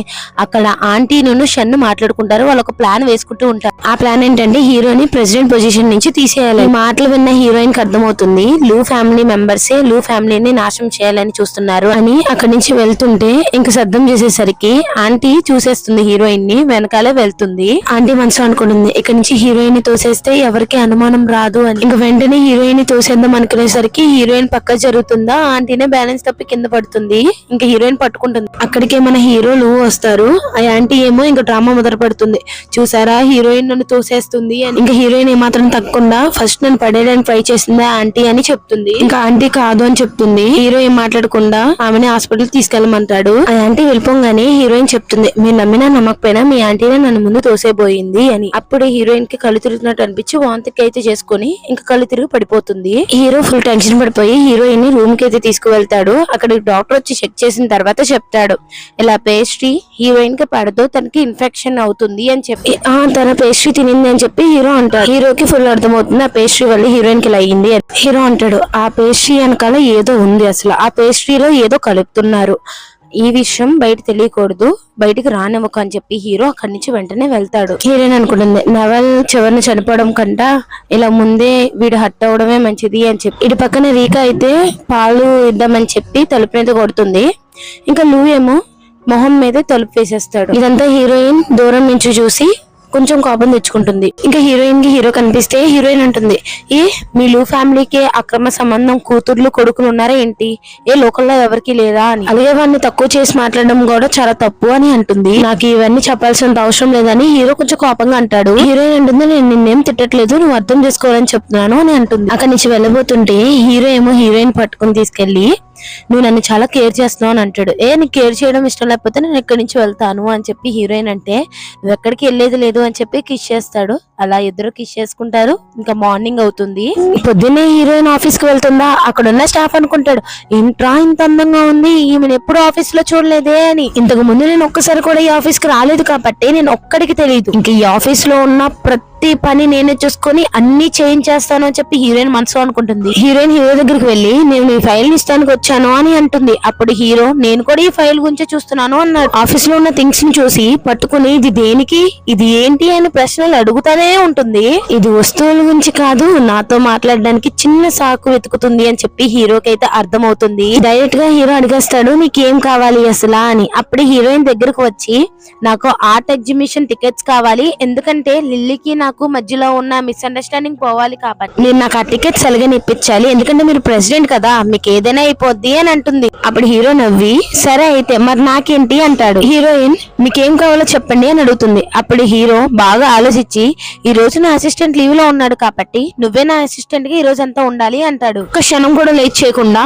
అక్కడ ఆంటీ నుండి షన్ మాట్లాడుకుంటారు. వాళ్ళు ఒక ప్లాన్ వేసుకుంటూ ఉంటారు. ఆ ప్లాన్ ఏంటంటే హీరోని ప్రెసిడెంట్ పొజిషన్ నుంచి తీసేయాలి. మాటలు విన్న హీరోయిన్ కి అర్థమవుతుంది లూ ఫ్యామిలీ మెంబర్సే లూ ఫ్యామిలీని నాశనం చేయాలని చూస్తున్నారు అని. అక్కడి నుంచి వెళ్తుంటే ఇంక శబ్దం చేసేసరికి ఆంటీ చూసేస్తుంది హీరోయిన్ ని, వెనకాలే వెళ్తుంది. ఆంటీ మనసు అనుకుంటుంది ఇక్కడ నుంచి హీరోయిన్ ని తోసేస్తే ఎవరికి అనుమానం రాదు అని. ఇంకా వెంటనే హీరోయిన్ ని తోసేద్దాం అనుకునేసరికి హీరోయిన్ పక్క జరుగుతుందా ఆంటీనే బ్యాలెన్స్ తప్పి కింద పడుతుంది. ఇంకా హీరోయిన్ పట్టుకుంటుంది. అక్కడికే మన హీరోలు వస్తారు. ఆ ఆంటీ ఏమో ఇంకా డ్రామా మొదలు పెడుతుంది. చూసారా హీరోయిన్ నన్ను తోసేస్తుంది అని. ఇంకా హీరోయిన్ ఏమాత్రం తగ్గకుండా ఫస్ట్ నన్ను పడేయడానికి ట్రై చేసిందా ఆంటీ అని చెప్తుంది. ఇంకా ఆంటీ కాదు అని చెప్తుంది. హీరో ఏం మాట్లాడకుండా ఆమెని హాస్పిటల్ తీసుకెళ్ళమంటాడు. ఆ ఆంటీ వెళ్ళిపోగానే హీరోయిన్ చెప్తుంది మీరు నమ్మినా నమ్మకపోయినా మీ ఆంటీనే నన్ను ముందు తోసేపోయింది అని. అప్పుడే హీరోయిన్ కి కళ్ళు తిరుగుతున్నట్టు అనిపించి వాంతికి అయితే చేసుకుని ఇంకా కళ్ళు తిరిగి పడిపోతుంది. హీరో ఫుల్ టెన్షన్ పడిపోయి హీరోయిన్ ని రూమ్ కి అయితే తీసుకువెళ్తాడు. అక్కడ డాక్టర్ వచ్చి చెక్ చేసిన తర్వాత చెప్తాడు ఇలా పేస్ట్రీ హీరోయిన్ కి పడదు తనకి ఇన్ఫెక్షన్ అవుతుంది అని చెప్పి. తన పేస్ట్రీ తినింది అని చెప్పి హీరో అంటాడు. హీరోకి ఫుల్ అర్థమవుతుంది ఆ పేస్ట్రీ వల్ల హీరోయిన్ కి ఇలా అయ్యింది. హీరో అంటాడు ఆ పేస్ట్రీ వెనకాల ఏదో ఉంది, అసలు ఆ పేస్ట్రీలో ఏదో కలుపుతున్నారు, ఈ విషయం బయట తెలియకూడదు, బయటికి రానివ్వకు అని చెప్పి హీరో అక్కడి నుంచి వెంటనే వెళ్తాడు. హీరోయిన్ అనుకుంటుంది నవల్ చివరిని చనిపోవడం కంటా ఇలా ముందే వీడు హట్ అవడమే మంచిది అని చెప్పి. ఇటు పక్కన రీకా అయితే పాలు ఇద్దామని చెప్పి తలుపు మీద కొడుతుంది. ఇంకా లూ ఏమో మొహం మీద తలుపు వేసేస్తాడు. ఇదంతా హీరోయిన్ దూరం నుంచి చూసి కొంచెం కోపం తెచ్చుకుంటుంది. ఇంకా హీరోయిన్ కి హీరో కనిపిస్తే హీరోయిన్ అంటుంది మీ లూ ఫ్యామిలీకి అక్రమ సంబంధం కూతుర్లు కొడుకులు ఉన్నారా ఏంటి, ఏ లోకల్లో ఎవరికి లేదా అని. అలాగే వాడిని తక్కువ చేసి మాట్లాడడం కూడా చాలా తప్పు అని అంటుంది. నాకు ఇవన్నీ చెప్పాల్సినంత అవసరం లేదని హీరో కొంచెం కోపంగా అంటాడు. హీరోయిన్ అంటుంది నేను నిన్నేం తిట్టట్లేదు, నువ్వు అర్థం చేసుకోవాలని చెప్తున్నాను అని అంటుంది. అక్కడి నుంచి వెళ్ళబోతుంటే హీరో ఏమో హీరోయిన్ పట్టుకుని తీసుకెళ్లి నువ్వు నన్ను చాలా కేర్ చేస్తున్నావు అని అంటాడు. నీకు కేర్ చేయడం ఇష్టం లేకపోతే నేను ఎక్కడి నుంచి వెళ్తాను అని చెప్పి హీరోయిన్ అంటే నువ్వు ఎక్కడికి వెళ్ళేది లేదు అని చెప్పి కిస్ చేస్తాడు. అలా ఇద్దరు కిస్ చేసుకుంటారు. ఇంకా మార్నింగ్ అవుతుంది. పొద్దున్నే హీరోయిన్ ఆఫీస్ కి వెళ్తుందా, అక్కడ ఉన్న స్టాఫ్ అనుకుంటాడు ఏంట్రా ఇంత అందంగా ఉంది, ఈమెను ఎప్పుడు ఆఫీస్ లో చూడలేదే అని. ఇంతకు ముందు నేను ఒక్కసారి కూడా ఈ ఆఫీస్ కి రాలేదు కాబట్టి నేను ఒక్కడికి తెలియదు, ఇంకా ఈ ఆఫీస్ లో ఉన్న ప్రతి పని నేనే చూసుకొని అన్ని చేయించేస్తాను అని చెప్పి హీరోయిన్ మనసు అనుకుంటుంది. హీరోయిన్ హీరో దగ్గరికి వెళ్ళి నేను ఈ ఫైల్ ఇస్తానికి వచ్చాను అని అంటుంది. అప్పుడు హీరో నేను కూడా ఈ ఫైల్ గురించి చూస్తున్నాను అన్నాడు. ఆఫీస్ లో ఉన్న థింగ్స్ ని చూసి పట్టుకుని ఇది దేనికి, ఇది ఏంటి అని ప్రశ్నలు అడుగుతానే ఉంటుంది. ఇది వస్తువుల గురించి కాదు, నాతో మాట్లాడడానికి చిన్న సాకు వెతుకుతుంది అని చెప్పి హీరోకి అయితే అర్థమవుతుంది. డైరెక్ట్ గా హీరో అడిగేస్తాడు నీకేం కావాలి అసలా అని. అప్పుడు హీరోయిన్ దగ్గరకు వచ్చి నాకు ఆర్ట్ ఎగ్జిబిషన్ టికెట్స్ కావాలి, ఎందుకంటే లిల్లీకి నాకు మధ్యలో ఉన్న మిస్అండర్స్టాండింగ్ పోవాలి కాబట్టి నేను నాకు ఆ టికెట్స్ ఎలాగని ఇప్పించాలి, ఎందుకంటే మీరు ప్రెసిడెంట్ కదా మీకు ఏదైనా అయిపోద్ది అని అంటుంది. అప్పుడు హీరో నవ్వి సరే అయితే మరి నాకేంటి అంటాడు. హీరోయిన్ మీకేం కావాలో చెప్పండి అని అడుగుతుంది. అప్పుడు హీరో బాగా ఆలోచించి ఈ రోజు నా అసిస్టెంట్ లీవ్ లో ఉన్నాడు కాబట్టి నువ్వే నా అసిస్టెంట్ గా ఈ రోజు అంతా ఉండాలి అంటాడు. ఒక క్షణం కూడా లేట్ చేయకుండా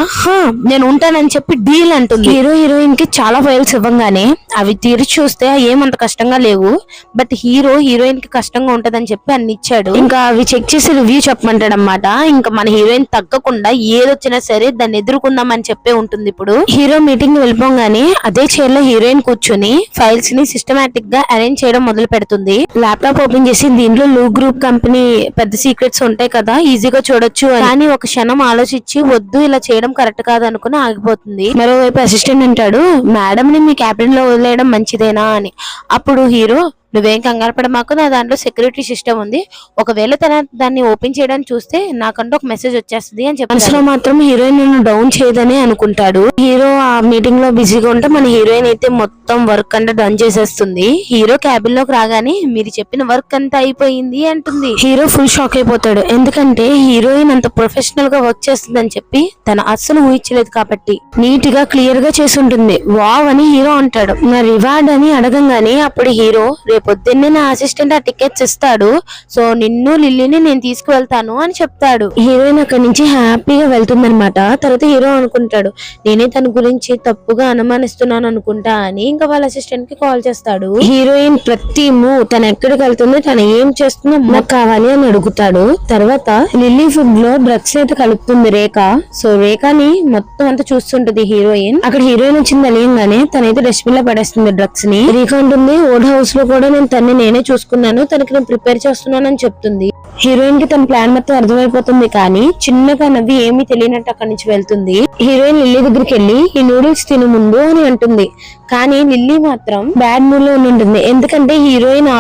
నేను ఉంటానని చెప్పి డీల్ అంటుంది. హీరో హీరోయిన్ కి చాలా ఫైల్స్ ఇవ్వగానే అవి తీర్చి చూస్తే ఏమంత కష్టంగా లేవు, బట్ హీరో హీరోయిన్ కి కష్టంగా ఉంటదని చెప్పి అన్ని ఇచ్చాడు. ఇంకా అవి చెక్ చేసి రివ్యూ చెప్పమంటాడు అన్నమాట. ఇంకా మన హీరోయిన్ తగ్గకుండా ఏదొచ్చినా సరే దాన్ని ఎదుర్కొందాం అని చెప్పే ఉంటుంది. ఇప్పుడు హీరో మీటింగ్ వెళ్ళిపోగానే అదే చైర్ లో హీరోయిన్ కూర్చొని ఫైల్స్ ని సిస్టమాటిక్ గా అరేంజ్ చేయడం మొదలు పెడుతుంది. ల్యాప్టాప్ ఓపెన్ చేసి దీంట్లో లూ గ్రూప్ కంపెనీ పెద్ద సీక్రెట్స్ ఉంటాయి కదా ఈజీగా చూడొచ్చు కానీ ఒక క్షణం ఆలోచించి వద్దు ఇలా చేయడం కరెక్ట్ కాదు అనుకుని ఆగిపోతుంది. మరోవైపు అసిస్టెంట్ అంటాడు మేడం ని మీ క్యాబిన్ లో వదిలేయడం మంచిదేనా అని. అప్పుడు హీరో నువ్వేం కంగారు పడ మాకు, నా దాంట్లో సెక్యూరిటీ సిస్టమ్ ఉంది, ఒకవేళ దాన్ని ఓపెన్ చేయడానికి చూస్తే నాకంటూ ఒక మెసేజ్ వచ్చేస్తుంది అని చెప్పి మనసులో మాత్రం హీరోయిన్ డౌన్ చేయదని అనుకుంటాడు. హీరో ఆ మీటింగ్ లో బిజీగా ఉంటే మన హీరోయిన్ అయితే మొత్తం వర్క్ అంతా డన్ చేసేస్తుంది. హీరో క్యాబిన్ లోకి రాగానే మీరు చెప్పిన వర్క్ అంతా అయిపోయింది అంటుంది. హీరో ఫుల్ షాక్ అయిపోతాడు, ఎందుకంటే హీరోయిన్ అంత ప్రొఫెషనల్ గా వర్క్ చేస్తుందని చెప్పి తను అస్సలు ఊహించలేదు కాబట్టి నీట్ గా క్లియర్ గా చేసి ఉంటుంది. వావ్ అని హీరో అంటాడు. నా రివార్డ్ అని అడగంగానే అప్పుడు హీరో పొద్దున్నే నా అసిస్టెంట్ ఆ టికెట్స్ ఇస్తాడు, సో నిన్ను లిల్లీని నేను తీసుకువెళ్తాను అని చెప్తాడు. హీరోయిన్ అక్కడి నుంచి హ్యాపీగా వెళ్తుంది అనమాట. తర్వాత హీరో అనుకుంటాడు నేనే తన గురించి తప్పుగా అనుమానిస్తున్నాను అనుకుంటా అని ఇంకా వాళ్ళ అసిస్టెంట్ కి కాల్ చేస్తాడు. హీరోయిన్ ప్రతి మూవ్ తను ఎక్కడికి వెళ్తుందో తను ఏం చేస్తుందో నాకు కావాలి అని అడుగుతాడు. తర్వాత లిల్లీ ఫుడ్ లో డ్రగ్స్ అయితే కలుపుతుంది రేఖ. సో రేఖని మొత్తం అంతా చూస్తుంటది హీరోయిన్. అక్కడ హీరోయిన్ వచ్చింది తెలియగానే తనైతే డస్ట్బిన్ లో పడేస్తుంది డ్రగ్స్ ని. రేఖ ఉంటుంది ఓల్డ్ హౌస్ లో కూడా నేను తన్ని నేనే చూసుకున్నాను, తనకి నేను ప్రిపేర్ చేస్తున్నాను అని చెప్తుంది. హీరోయిన్ కి తన ప్లాన్ మొత్తం అర్థమైపోతుంది కానీ చిన్నగా నవ్వి ఏమీ తెలియనట్టు అక్కడి నుంచి వెళ్తుంది. హీరోయిన్ లిల్లీ దగ్గరికి వెళ్ళి ఈ నూడిల్స్ తిను ముందు అని అంటుంది. కానీ లిల్లీ మాత్రం బ్యాడ్ మూడ్ లో ఉంటుంది, ఎందుకంటే హీరోయిన్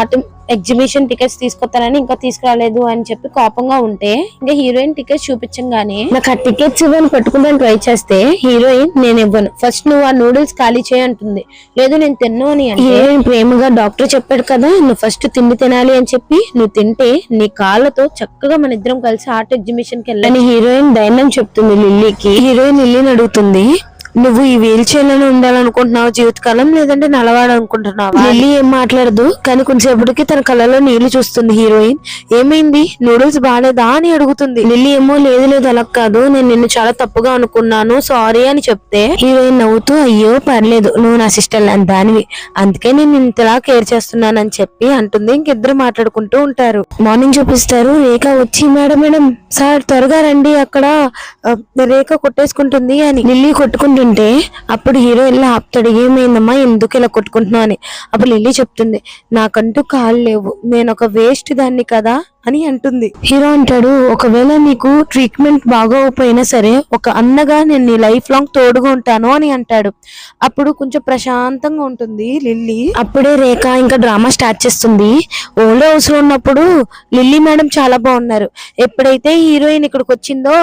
ఎగ్జిబిషన్ టికెట్స్ తీసుకొస్తానని ఇంకా తీసుకురాలేదు అని చెప్పి కోపంగా ఉంటే ఇంకా హీరోయిన్ టికెట్స్ చూపించగానే నాకు ఆ టికెట్స్ ఇవ్వని పట్టుకుంటాను ట్రై చేస్తే హీరోయిన్ నేను ఇవ్వను, ఫస్ట్ నువ్వు ఆ నూడిల్స్ ఖాళీ చేయంటుంది. లేదు నేను తిన్ను అని అంటే హీరోయిన్ ప్రేమగా డాక్టర్ చెప్పాడు కదా నువ్వు ఫస్ట్ తిండి తినాలి అని చెప్పి నువ్వు తింటే నీ కాళ్ళతో చక్కగా మన ఇద్దరం కలిసి ఆర్ట్ ఎగ్జిబిషన్ కి వెళ్ళని హీరోయిన్ ధైర్యం చెప్తుంది లిల్లీకి. హీరోయిన్ లిల్లీని అడుగుతుంది నువ్వు ఈ వీల్ చైర్ లోనే ఉండాలనుకుంటున్నావు జీవితకాలం లేదంటే నలవాడనుకుంటున్నావు. లిల్లీ ఏం మాట్లాడదు కానీ కొంచెంసేపటికి తన కళ్ళలో నీళ్లు చూస్తుంది హీరోయిన్. ఏమైంది నూడిల్స్ బాగాలేదా అని అడుగుతుంది. లిల్లీ ఏమో లేదు లేదు అలా కాదు నేను నిన్ను చాలా తప్పుగా అనుకున్నాను సారీ అని చెప్తే హీరోయిన్ నవ్వుతూ అయ్యో పర్లేదు నువ్వు నా సిస్టర్ లాంటి దానివి అందుకే నేను ఇంతలా కేర్ చేస్తున్నానని చెప్పి అంటుంది. ఇంకిద్దరు మాట్లాడుకుంటూ ఉంటారు. మార్నింగ్ చూపిస్తారు రేఖ వచ్చి మేడం మేడం సార్ త్వరగా రండి అక్కడ రేఖ కొట్టేసుకుంటుంది అని. లిల్లీ కొట్టుకుంటుంటే అప్పుడు హీరో ఇలా ఆపుతాడు ఏమైందమ్మా ఎందుకు ఇలా కొట్టుకుంటున్నావు అని. అప్పుడు లిల్లీ చెప్తుంది నాకంటూ కాళ్ళు లేవు నేను ఒక వేస్ట్ దాన్ని కదా అని అంటుంది. హీరో అంటాడు ఒకవేళ నీకు ట్రీట్మెంట్ బాగోకపోయినా సరే ఒక అన్నగా నేను నీ లైఫ్ లాంగ్ తోడుగా ఉంటాను అని అంటాడు. అప్పుడు కొంచెం ప్రశాంతంగా ఉంటుంది లిల్లీ. అప్పుడే రేఖ ఇంకా డ్రామా స్టార్ట్ చేస్తుంది. ఓల్డ్ హౌస్ లో ఉన్నప్పుడు లిల్లీ మేడం చాలా బాగున్నారు, ఎప్పుడైతే హీరోయిన్ ఇక్కడికి వచ్చిందో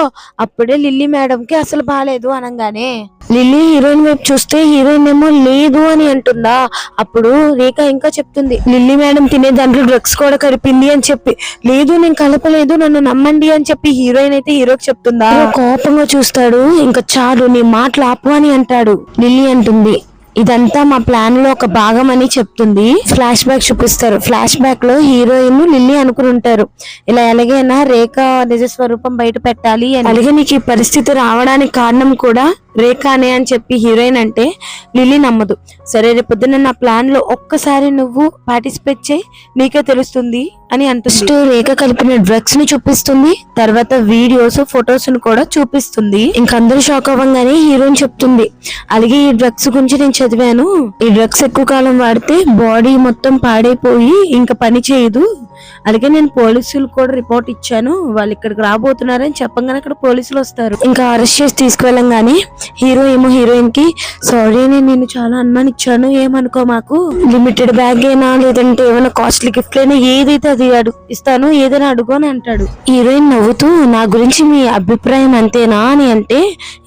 అప్పుడే లిల్లీ మేడం కి అసలు బాగాలేదు అనగానే లిల్లీ హీరోయిన్ వైపు చూస్తే హీరోయిన్ ఏమో లేదు అని అంటుందా. అప్పుడు రేఖ ఇంకా చెప్తుంది లిల్లీ మేడం తినే దాంట్లో డ్రగ్స్ కూడా కలిపింది అని చెప్పి. లేదు నేను కలపలేదు నన్ను నమ్మండి అని చెప్పి హీరోయిన్ అయితే హీరోకి చెప్తుందా. కోపంగా చూస్తాడు ఇంకా చాలు నీ మాటలు ఆపు అని అంటాడు. లిల్లీ అంటుంది ఇదంతా మా ప్లాన్ లో ఒక భాగం అని చెప్తుంది. ఫ్లాష్ బ్యాక్ చూపిస్తారు. ఫ్లాష్ బ్యాక్ లో హీరోయిన్ లిల్లీ అనుకుని ఉంటారు ఇలా ఎలాగైనా రేఖ నిజ స్వరూపం బయట పెట్టాలి అని. అలాగే నీకు ఈ పరిస్థితి రావడానికి కారణం కూడా రేఖానే అని చెప్పి హీరోయిన్ అంటే లిల్లీ నమ్మదు. సరే రేపొద్దున నా ప్లాన్ లో ఒక్కసారి నువ్వు పార్టిసిపేట్ చేయి నీకే తెలుస్తుంది అని అంటూ రేఖ కలిపిన డ్రగ్స్ ని చూపిస్తుంది. తర్వాత వీడియోస్ ఫొటోస్ ని కూడా చూపిస్తుంది. ఇంకందరూ షాక్ అవ్వగానే హీరోయిన్ చెప్తుంది అలాగే ఈ డ్రగ్స్ గురించి నేను చదివాను, ఈ డ్రగ్స్ ఎక్కువ కాలం వాడితే బాడీ మొత్తం పాడైపోయి ఇంకా పని చేయదు, అలాగే నేను పోలీసులు కూడా రిపోర్ట్ ఇచ్చాను వాళ్ళు ఇక్కడికి రాబోతున్నారని చెప్పగానే అక్కడ పోలీసులు వస్తారు. ఇంకా అరెస్ట్ చేసి తీసుకువెళ్ళంగానే హీరో ఏమో హీరోయిన్ కి సారీ నేను నిన్ను చాలా అనుమానించాను ఏమనుకో మాకు లిమిటెడ్ బ్యాగ్ అయినా లేదంటే ఏమైనా కాస్ట్లీ గిఫ్ట్ అయినా ఏదైతే అది ఇస్తాను ఏదైనా అడుగు అని అంటాడు. హీరోయిన్ నవ్వుతూ నా గురించి మీ అభిప్రాయం అంతేనా అని అంటే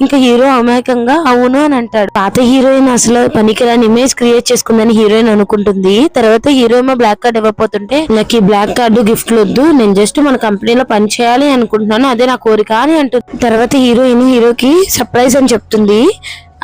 ఇంకా హీరో అమాయకంగా అవును అని అంటాడు. పాత హీరోయిన్ అసలు పనికిరాని ఇమేజ్ క్రియేట్ చేసుకుందని హీరోయిన్ అనుకుంటుంది. తర్వాత హీరో ఏమో బ్లాక్ కార్డ్ ఇవ్వబోతుంటే నాకు ఈ బ్లాక్ కార్డు గిఫ్ట్లు వద్దు నేను జస్ట్ మన కంపెనీలో పని చేయాలి అనుకుంటున్నాను అదే నా కోరిక అని అంటుంది. తర్వాత హీరోయిన్ హీరోకి సర్ప్రైజ్ అని చెప్తుంది.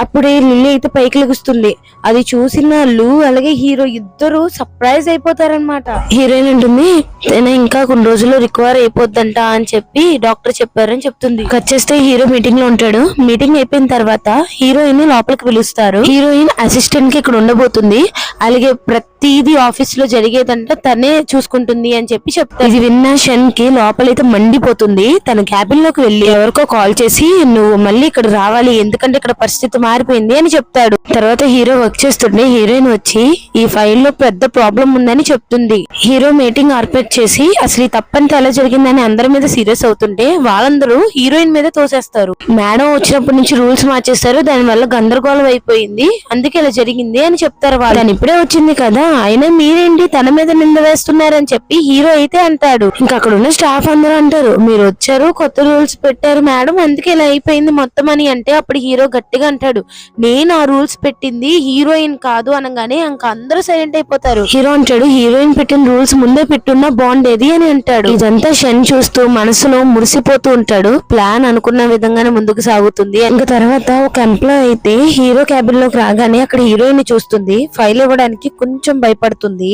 అప్పుడే లిల్లీ అయితే పైకి లెగుస్తుంది. అది చూసిన లు అలాగే హీరో ఇద్దరు సర్ప్రైజ్ అయిపోతారనమాట. హీరోయిన్ ఉంటుంది తన ఇంకా కొన్ని రోజుల్లో రికవర్ అయిపోద్దంట అని చెప్పి డాక్టర్ చెప్పారని చెప్తుంది. కట్ చేస్తే హీరో మీటింగ్ లో ఉంటాడు. మీటింగ్ అయిపోయిన తర్వాత హీరోయిన్ లోపలికి పిలుస్తారు. హీరోయిన్ అసిస్టెంట్ కి ఇక్కడ ఉండబోతుంది. అలాగే ప్రతిదీ ఆఫీస్ లో జరిగేదంట తనే చూసుకుంటుంది అని చెప్పి చెప్తారు. ఇది విన్న షన్ కి లోపలైతే మండిపోతుంది. తన క్యాబిన్ లోకి వెళ్లి ఎవరికో కాల్ చేసి నువ్వు మళ్ళీ ఇక్కడ రావాలి ఎందుకంటే ఇక్కడ పరిస్థితి మారిపోయింది అని చెప్తాడు. తర్వాత హీరో వర్క్ చేస్తుంటే హీరోయిన్ వచ్చి ఈ ఫైల్ లో పెద్ద ప్రాబ్లం ఉందని చెప్తుంది. హీరో మీటింగ్ ఆర్పేట్ చేసి అసలు ఈ తప్పంతా ఎలా జరిగిందని అందరి మీద సీరియస్ అవుతుంటే వాళ్ళందరూ హీరోయిన్ మీద తోసేస్తారు. మేడం వచ్చినప్పటి నుంచి రూల్స్ మార్చేస్తారు దాని వల్ల గందరగోళం అయిపోయింది అందుకే ఇలా జరిగింది అని చెప్తారు. వాళ్ళు ఇప్పుడే వచ్చింది కదా అయినా మీరేంటి తన మీద నింద వేస్తున్నారని చెప్పి హీరో అయితే అంటాడు. ఇంకా అక్కడ ఉన్న స్టాఫ్ అందరూ అంటారు మీరు వచ్చారు కొత్త రూల్స్ పెట్టారు మేడం అందుకే ఇలా అయిపోయింది మొత్తం అని అంటే అప్పుడు హీరో గట్టిగా అంటాడు నేను ఆ రూల్స్ పెట్టింది హీరోయిన్ కాదు అనగానే ఇంకా అందరూ సైలెంట్ అయిపోతారు. హీరో అంటాడు హీరోయిన్ పెట్టిన రూల్స్ ముందే పెట్టున్నా బాగుండేది అని అంటాడు. ఇదంతా షన్ చూస్తూ మనసులో మురిసిపోతూ ఉంటాడు. ప్లాన్ అనుకున్న విధంగానే ముందుకు సాగుతుంది. ఇంకా తర్వాత ఒక ఎంప్లాయ్ అయితే హీరో క్యాబిన్ లోకి రాగానే అక్కడ హీరోయిన్ ని చూస్తుంది. ఫైల్ ఇవ్వడానికి కొంచెం భయపడుతుంది.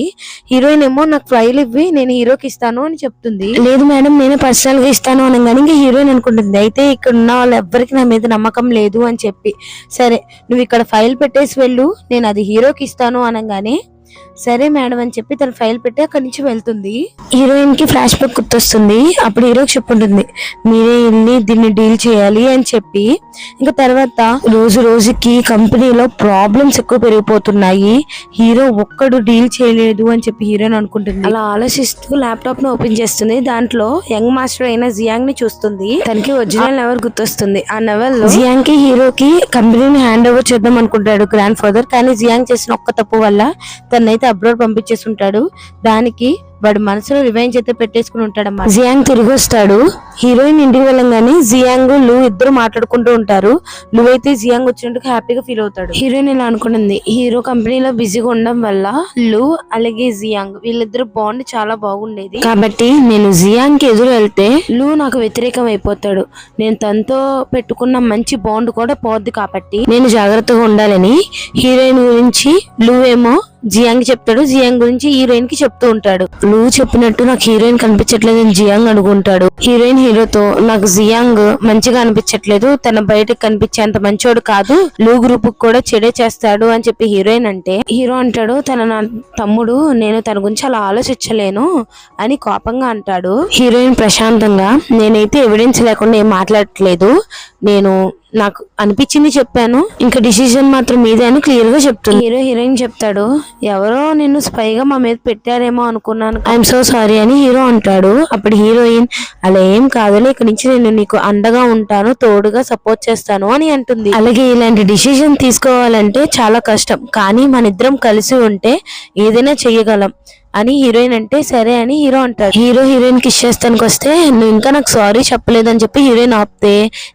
హీరోయిన్ ఏమో నాకు ఫైల్ ఇవ్వి నేను హీరోకి ఇస్తాను అని చెప్తుంది. లేదు మేడం నేనే పర్సనల్ గా ఇస్తాను అనగానే ఇంకా హీరోయిన్ అనుకుంటుంది అయితే ఇక్కడ ఉన్న వాళ్ళు ఎవ్వరికి నా మీద నమ్మకం లేదు అని చెప్పి సరే నువ్వు ఇక్కడ ఫైల్ పెట్టేసి వెళ్ళు నేను అది హీరోకి ఇస్తాను అనగానే సరే మేడం అని చెప్పి తన ఫైల్ పెట్టి అక్కడి నుంచి వెళ్తుంది. హీరోయిన్ కి ఫ్లాష్ బ్యాక్ గుర్తొస్తుంది. అప్పుడు హీరోకి చెప్పుంటుంది మీరే వెళ్ళి దీన్ని డీల్ చేయాలి అని చెప్పి. ఇంకా తర్వాత రోజు రోజుకి కంపెనీలో ప్రాబ్లమ్స్ ఎక్కువ పెరిగిపోతున్నాయి హీరో ఒక్కడు డీల్ చేయలేదు అని చెప్పి హీరోయిన్ అనుకుంటుంది. అలా ఆలోచిస్తూ ల్యాప్టాప్ ను ఓపెన్ చేస్తుంది. దాంట్లో యంగ్ మాస్టర్ అయిన జియాంగ్ ని చూస్తుంది. తనకి ఒరిజినల్ నెవర్ గుర్తొస్తుంది. ఆ నెవెల్ లో జియాంగ్ కి హీరోకి కంపెనీని హ్యాండ్ ఓవర్ చేద్దాం అనుకుంటాడు గ్రాండ్ ఫాదర్. కానీ జియాంగ్ చేసిన ఒక్క తప్పు వల్ల తనైతే అయితే అబ్రాడ్ పంపించేసి ఉంటాడు. దానికి వాడు మనసులో రివెంజ్ అయితే పెట్టేసుకుని ఉంటాడమ్మా. జియాంగ్ తిరిగి వస్తాడు. హీరోయిన్ ఇంటికి వెళ్ళంగానే జియాంగ్ లు ఇద్దరు మాట్లాడుకుంటూ ఉంటారు. లు అయితే జియాంగ్ వచ్చినట్టుగా హ్యాపీగా ఫీల్ అవుతాడు. హీరోయిన్ ఇలా అనుకుంటుంది, హీరో కంపెనీలో బిజీగా ఉండడం వల్ల లు అలాగే జియాంగ్ వీళ్ళిద్దరు బాండ్ చాలా బాగుండేది కాబట్టి నేను జియాంగ్ కి ఎదురు వెళ్తే లు నాకు వ్యతిరేకం అయిపోతాడు. నేను తనతో పెట్టుకున్న మంచి బాండ్ కూడా పోద్ది కాబట్టి నేను జాగ్రత్తగా ఉండాలని హీరోయిన్ గురించి లు ఏమో జియాంగ్ చెప్తాడు. జియాంగ్ గురించి హీరోయిన్ కి చెప్తూ ఉంటాడు. లు చెప్పినట్టు నాకు హీరోయిన్ కనిపించట్లేదు అని జియాంగ్ అనుకుంటాడు. హీరోయిన్ హీరోతో నాకు జియాంగ్ మంచిగా అనిపించట్లేదు, తన బయటకు కనిపించేంత మంచోడు కాదు, లు గ్రూప్ కూడా చెడే చేస్తాడు అని చెప్పి హీరోయిన్ అంటే హీరో అంటాడు తన నా తమ్ముడు, నేను తన గురించి అలా ఆలోచించలేను అని కోపంగా అంటాడు. హీరోయిన్ ప్రశాంతంగా నేనైతే ఎవిడెన్స్ లేకుండా ఏం మాట్లాడట్లేదు, నేను నాకు అనిపించింది చెప్పాను, ఇంకా డిసిజన్ మాత్రం మీదే అని క్లియర్ గా చెప్తుంది. హీరోయిన్ చెప్తాడు ఎవరో నిన్ను స్పైగా మా మీద పెట్టారేమో అనుకున్నాను, ఐఎమ్ సో సారీ అని హీరో అంటాడు. అప్పుడు హీరోయిన్ అలా ఏం కాదులే, ఇక్కడి నుంచి నేను నీకు అండగా ఉంటాను, తోడుగా సపోర్ట్ చేస్తాను అని అంటుంది. అలాగే ఇలాంటి డిసిజన్ తీసుకోవాలంటే చాలా కష్టం, కానీ మన ఇద్దరం కలిసి ఉంటే ఏదైనా చెయ్యగలం అని హీరోయిన్ అంటే సరే అని హీరో అంటాడు. హీరోయిన్ కిస్ చేస్తానికి వస్తే నువ్వు ఇంకా నాకు సారీ చెప్పలేదని చెప్పి హీరోయిన్ ఆపితే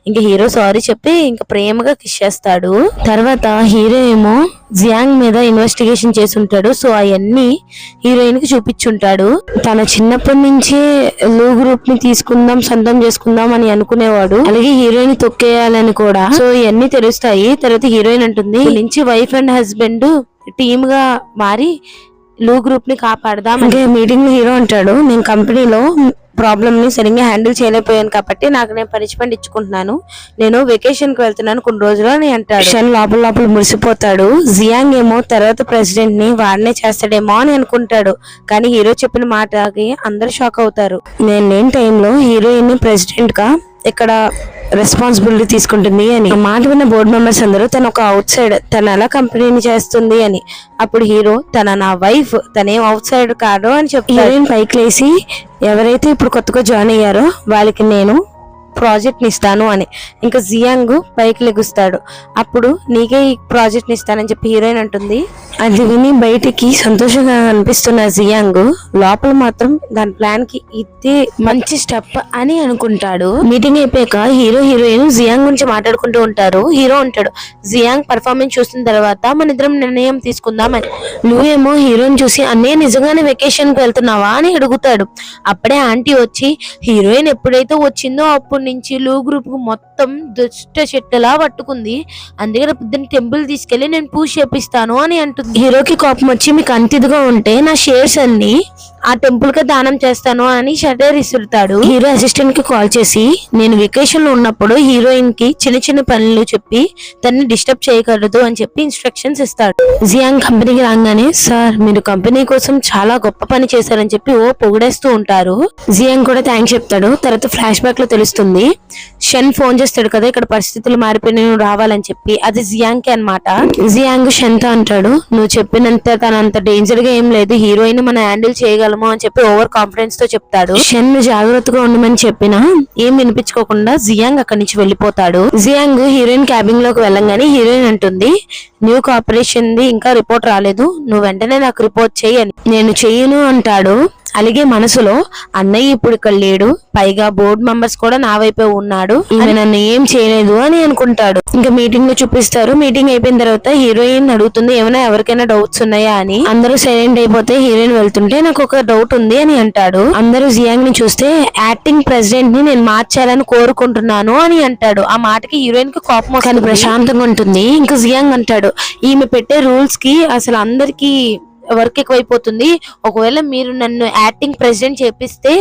ఇంకా హీరో సారీ చెప్పి ఇంకా ప్రేమగా కిస్ చేస్తాడు. తర్వాత హీరో ఏమో జియాంగ్ మీద ఇన్వెస్టిగేషన్ చేసి ఉంటాడు. సో అవన్నీ హీరోయిన్ కి చూపించుంటాడు. తన చిన్నప్పటి నుంచే లు గ్రూప్ ని తీసుకుందాం, సొంతం చేసుకుందాం అని అనుకునేవాడు. అలాగే హీరోయిన్ తొక్కేయాలని కూడా. సో ఇవన్నీ తెలుస్తాయి. తర్వాత హీరోయిన్ అంటుంది నుంచి వైఫ్ అండ్ హస్బెండ్ టీమ్ గా మారి లు గ్రూప్ ని కాపాడదాం. అంటే మీటింగ్ లో హీరో అంటాడు నేను కంపెనీలో ప్రాబ్లమ్ ని సరిగ్గా హ్యాండిల్ చేయలేకపోయాను కాబట్టి నాకు నేను పనిష్మెంట్ ఇచ్చుకుంటున్నాను, నేను వెకేషన్ కి వెళ్తున్నాను కొన్ని రోజులు అని అంటాడు. షన్ లోపల మురిసిపోతాడు. జియాంగ్ ఏమో తర్వాత ప్రెసిడెంట్ ని వాడినే చేస్తాడేమో అని అనుకుంటాడు. కానీ హీరో చెప్పిన మాటకి అందరు షాక్ అవుతారు. నేను లేని టైంలో హీరోయిన్ ని ప్రెసిడెంట్ గా ఇక్కడ రెస్పాన్సిబిలిటీ తీసుకుంటుంది అని మాట విన్న బోర్డు మెంబర్స్ అందరూ తన ఒక అవుట్ సైడ్, తన ఎలా కంపెనీని చేస్తుంది అని. అప్పుడు హీరో తన నా వైఫ్, తనేం అవుట్ సైడ్ కాదు అని చెప్తాడు. హీరోయిన్ పైకి లేసి ఎవరైతే ఇప్పుడు కొత్తగా జాయిన్ అయ్యారో వాళ్ళకి నేను ప్రాజెక్ట్ ని ఇస్తాను అని. ఇంకా జియాంగ్ పైకి లెగుస్తాడు. అప్పుడు నీకే ఈ ప్రాజెక్ట్ ని ఇస్తానని చెప్పి హీరోయిన్ అంటుంది. అది విని బయటికి సంతోషంగా అనిపిస్తున్న జియాంగ్ లోపల మాత్రం దాని ప్లాన్ కి ఇదే మంచి స్టెప్ అని అనుకుంటాడు. మీటింగ్ అయిపోయాక హీరోయిన్ జియాంగ్ గురించి మాట్లాడుకుంటూ ఉంటారు. హీరో అంటాడు జియాంగ్ పర్ఫార్మెన్స్ చూసిన తర్వాత మన ఇద్దరం నిర్ణయం తీసుకుందాం అని. నువ్వేమో హీరోయిన్ చూసి అన్నయ్య నిజంగానే వెకేషన్ కి వెళ్తున్నావా అని అడుగుతాడు. అప్పుడే ఆంటీ వచ్చి హీరోయిన్ ఎప్పుడైతే వచ్చిందో అప్పుడు నుంచి లు గ్రూప్ కు మొత్తం దుష్ట చెట్టులా పట్టుకుంది, అందుకని పొద్దున్న టెంపుల్ తీసుకెళ్లి నేను పూజ చేపిస్తాను అని అంటుంది. హీరోకి కోపం వచ్చి మీకు అంతిదిగా ఉంటే నా షేర్స్ అన్ని ఆ టెంపుల్ కి దానం చేస్తాను అని షటర్ ఇసురుతాడు. హీరో అసిస్టెంట్ కి కాల్ చేసి నేను వెకేషన్ లో ఉన్నప్పుడు హీరోయిన్ కి చిన్న చిన్న పనులు చెప్పి తన్ని డిస్టర్బ్ చేయకూడదు అని చెప్పి ఇన్స్ట్రక్షన్స్ ఇస్తాడు. జియాంగ్ కంపెనీకి రాగానే సార్ మీరు కంపెనీ కోసం చాలా గొప్ప పని చేశారని చెప్పి పొగిడేస్తూ ఉంటారు. జియాంగ్ కూడా థ్యాంక్స్ చెప్తాడు. తర్వాత ఫ్లాష్ బ్యాక్ లో తెలుస్తుంది షన్ ఫోన్ చేస్తాడు కదా ఇక్కడ పరిస్థితులు మారిపోయి నేను రావాలని చెప్పి, అది జియాంగ్ కి అనమాట. జియాంగ్ షన్ తో అంటాడు నువ్వు చెప్పినంత తనంత డేంజర్ గా ఏం లేదు, హీరోయిన్ మనం హ్యాండిల్ చేయగలము అని చెప్పి ఓవర్ కాన్ఫిడెన్స్ తో చెప్తాడు. షన్ జాగ్రత్తగా ఉండమని చెప్పినా ఏం వినిపించుకోకుండా జియాంగ్ అక్కడి నుంచి వెళ్ళిపోతాడు. జియాంగ్ హీరోయిన్ క్యాబిన్ లోకి వెళ్ళంగానే హీరోయిన్ అంటుంది న్యూ కార్పొరేషన్ ది ఇంకా రిపోర్ట్ రాలేదు, నువ్వు వెంటనే నాకు రిపోర్ట్ చెయ్యి అని. నేను చెయ్యను అంటాడు. అలాగే మనసులో అన్నయ్య ఇప్పుడు ఇక్కడ లేడు, పైగా బోర్డు మెంబర్స్ కూడా నా వైపే ఉన్నాడు, ఈమె నన్ను ఏం చేయలేదు అని అనుకుంటాడు. ఇంకా మీటింగ్ లో చూపిస్తారు. మీటింగ్ అయిపోయిన తర్వాత హీరోయిన్ అడుగుతుంది ఏమైనా ఎవరికైనా డౌట్స్ ఉన్నాయా అని. అందరూ సైలెంట్ అయిపోతే హీరోయిన్ వెళ్తుంటే నాకు ఒక డౌట్ ఉంది అని అంటాడు. అందరూ జియాంగ్ ని చూస్తే యాక్టింగ్ ప్రెసిడెంట్ ని నేను మార్చాలని కోరుకుంటున్నాను అని అంటాడు. ఆ మాటకి హీరోయిన్ కి కోపం కానీ ప్రశాంతంగా ఉంటుంది. ఇంకా జియాంగ్ అంటాడు ఈమె పెట్టే రూల్స్ కి అసలు అందరికి వర్క్ ఎక్కువైపోతుంది, ఒకవేళ మీరు నన్ను యాక్టింగ్ ప్రెసిడెంట్ చేపిస్తే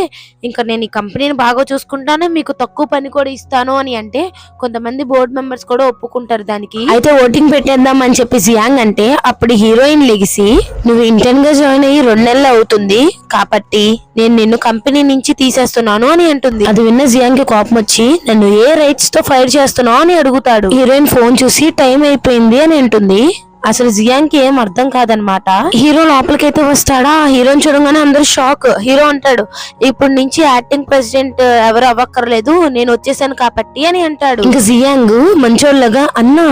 ఇంకా నేను ఈ కంపెనీని బాగా చూసుకుంటాను, మీకు తక్కువ పని కూడా ఇస్తాను అని అంటే కొంతమంది బోర్డు మెంబర్స్ కూడా ఒప్పుకుంటారు దానికి. అయితే ఓటింగ్ పెట్టేద్దాం అని చెప్పి జియాంగ్ అంటే అప్పుడు హీరోయిన్ లెగిసి నువ్వు ఇంటర్న్ గా జాయిన్ అయ్యి 2 నెలలు అవుతుంది కాబట్టి నేను నిన్ను కంపెనీ నుంచి తీసేస్తున్నాను అని అంటుంది. అది విన్న జియాంగ్ కి కోపం వచ్చి నన్ను ఏ రైట్స్ తో ఫైర్ చేస్తున్నావు అని అడుగుతాడు. హీరోయిన్ ఫోన్ చూసి టైం అయిపోయింది అని అంటుంది. అసలు జియాంగ్ కి ఏం అర్థం కాదనమాట. హీరో లోపలికైతే వస్తాడా, ఆ హీరోని చూడగానే అందరూ షాక్. హీరో అంటాడు, ఇప్పటి నుంచి యాక్టింగ్ ప్రెసిడెంట్ ఎవరు అవ్వక్కర్లేదు, నేను వచ్చేసాను కాబట్టి అని అంటాడు. ఇంకా జియాంగ్ మంచోళ్ళగా, అన్నా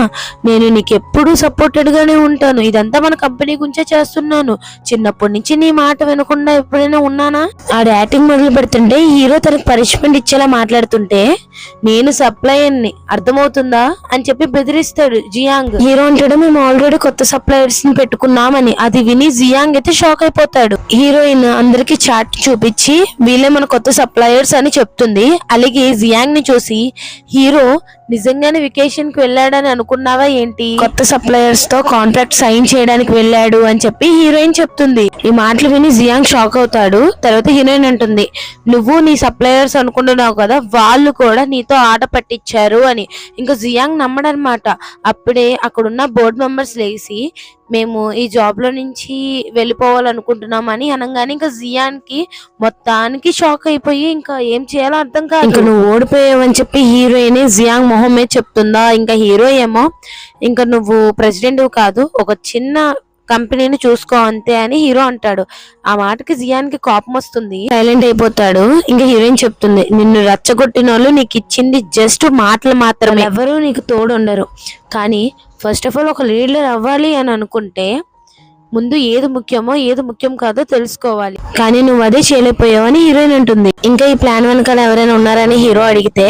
నేను నీకు ఎప్పుడు సపోర్టెడ్ గానే ఉంటాను, ఇదంతా మన కంపెనీ గురించే చేస్తున్నాను, చిన్నప్పటి నుంచి నీ మాట వినకుండా ఎప్పుడైనా ఉన్నానా. ఆడు యాక్టింగ్ మొదలు పెడుతుంటే హీరో తనకు పనిష్మెంట్ ఇచ్చేలా మాట్లాడుతుంటే, నేను సప్లయర్ ని అర్థమవుతుందా అని చెప్పి బెదిరిస్తాడు జియాంగ్. హీరో అంటాడు, మేము ఆల్రెడీ కొత్త సప్లయర్స్ ని పెట్టుకున్నామని. అది విని జియాంగ్ అయితే షాక్ అయిపోతాడు. హీరోయిన్ అందరికి చాట్ చూపించి వీళ్ళే మన కొత్త సప్లయర్స్ అని చెప్తుంది. అలాగే జియాంగ్ ని చూసి, హీరో నిజంగానే వెకేషన్ కి వెళ్ళాడని అనుకున్నావా ఏంటి, కొత్త సప్లయర్స్ తో కాంట్రాక్ట్ సైన్ చేయడానికి వెళ్ళాడు అని చెప్పి హీరోయిన్ చెప్తుంది. ఈ మాటలు విని జియాంగ్ షాక్ అవుతాడు. తర్వాత హీరోయిన్ అంటుంది, నువ్వు నీ సప్లయర్స్ అనుకుంటున్నావు కదా, వాళ్ళు కూడా నీతో ఆట పట్టించారు అని. ఇంకా జియాంగ్ నమ్మడనమాట. అప్పుడే అక్కడున్న బోర్డు మెంబర్స్ లేచి, మేము ఈ జాబ్ లో నుంచి వెళ్ళిపోవాలనుకుంటున్నామని అనగానే ఇంకా జియాంగ్ కి మొత్తానికి షాక్ అయిపోయి ఇంకా ఏం చేయాలో అర్థం కాదు. ఇంకా నువ్వు ఓడిపోయావని చెప్పి హీరోయిన్ జియాంగ్ మొహం మీద చెప్తుందా. ఇంకా హీరో ఏమో, ఇంకా నువ్వు ప్రెసిడెంట్ కాదు, ఒక చిన్న కంపెనీని చూసుకో అంతే అని హీరో అంటాడు. ఆ మాటకి జియాన్ కి కోపం వస్తుంది, సైలెంట్ అయిపోతాడు. ఇంకా హీరోయిన్ చెప్తుంది, నిన్ను రచ్చగొట్టిన వాళ్ళు నీకు ఇచ్చింది జస్ట్ మాటలు మాత్రమే, ఎవరు నీకు తోడు ఉండరు. కానీ ఫస్ట్ ఆఫ్ ఆల్ ఒక లీడర్ అవ్వాలి అని అనుకుంటే ముందు ఏది ముఖ్యమో ఏది ముఖ్యం కాదో తెలుసుకోవాలి, కానీ నువ్వు అదే చేయలేకపోయావని హీరోయిన్ అంటుంది. ఇంకా ఈ ప్లాన్ వెనకాల ఎవరైనా ఉన్నారని హీరో అడిగితే,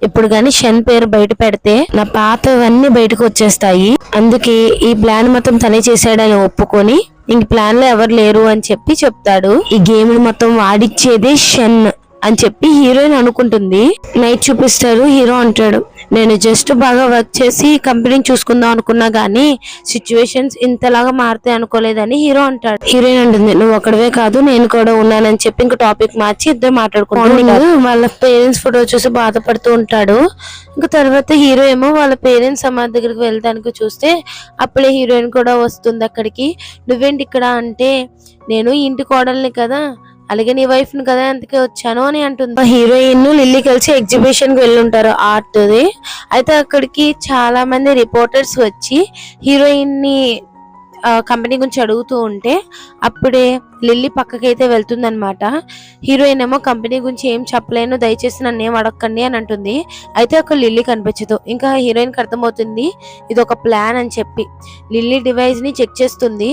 ఇప్పుడు గాని షన్ పేరు బయట పెడితే నా పాతవన్నీ బయటకు వచ్చేస్తాయి, అందుకే ఈ ప్లాన్ మొత్తం తనే చేశాడని ఒప్పుకొని ఇంక ప్లాన్ లో ఎవరు లేరు అని చెప్పి చెప్తాడు. ఈ గేమ్ మొత్తం వాడిచ్చేదే షన్ అని చెప్పి హీరోయిన్ అనుకుంటుంది. నైట్ చూపిస్తారు. హీరో అంటాడు, నేను జస్ట్ బాగా వర్క్ చేసి కంపెనీని చూసుకుందాం అనుకున్నా గానీ సిచ్యువేషన్స్ ఇంతలాగా మారుతాయి అనుకోలేదని హీరో అంటాడు. హీరోయిన్ అంటుంది, నువ్వు ఒక్కడవే కాదు నేను కూడా ఉన్నానని చెప్పి ఇంకా టాపిక్ మార్చి ఇద్దరు మాట్లాడుకుంటారు. వాళ్ళ పేరెంట్స్ ఫోటో చూసి బాధపడుతూ ఉంటాడు. ఇంకా తర్వాత హీరో ఏమో వాళ్ళ పేరెంట్స్ సమాధి దగ్గరికి వెళ్ళడానికి చూస్తే అప్పుడే హీరోయిన్ కూడా వస్తుంది అక్కడికి. నువ్వేంటి ఇక్కడ అంటే, నేను ఇంటి కోడల్ని కదా, అలాగే నీ వైఫ్ ని కదా అందుకే వచ్చాను అని అంటుంది. హీరోయిన్ లిల్లీ కలిసి ఎగ్జిబిషన్ కి వెళ్ళుంటారు ఆర్ట్ ది. అయితే అక్కడికి చాలా మంది రిపోర్టర్స్ వచ్చి హీరోయిన్ ని కంపెనీ గురించి అడుగుతూ ఉంటే అప్పుడే లిల్లీ పక్కకైతే వెళ్తుంది అనమాట. హీరోయిన్ ఏమో కంపెనీ గురించి ఏం చెప్పలేను, దయచేసి నన్ను ఏం అడగకండి అని అంటుంది. అయితే అక్కడ లిల్లీ కనిపించదు. ఇంకా హీరోయిన్ కి అర్థమవుతుంది ఇది ఒక ప్లాన్ అని చెప్పి లిల్లీ డివైస్ ని చెక్ చేస్తుంది.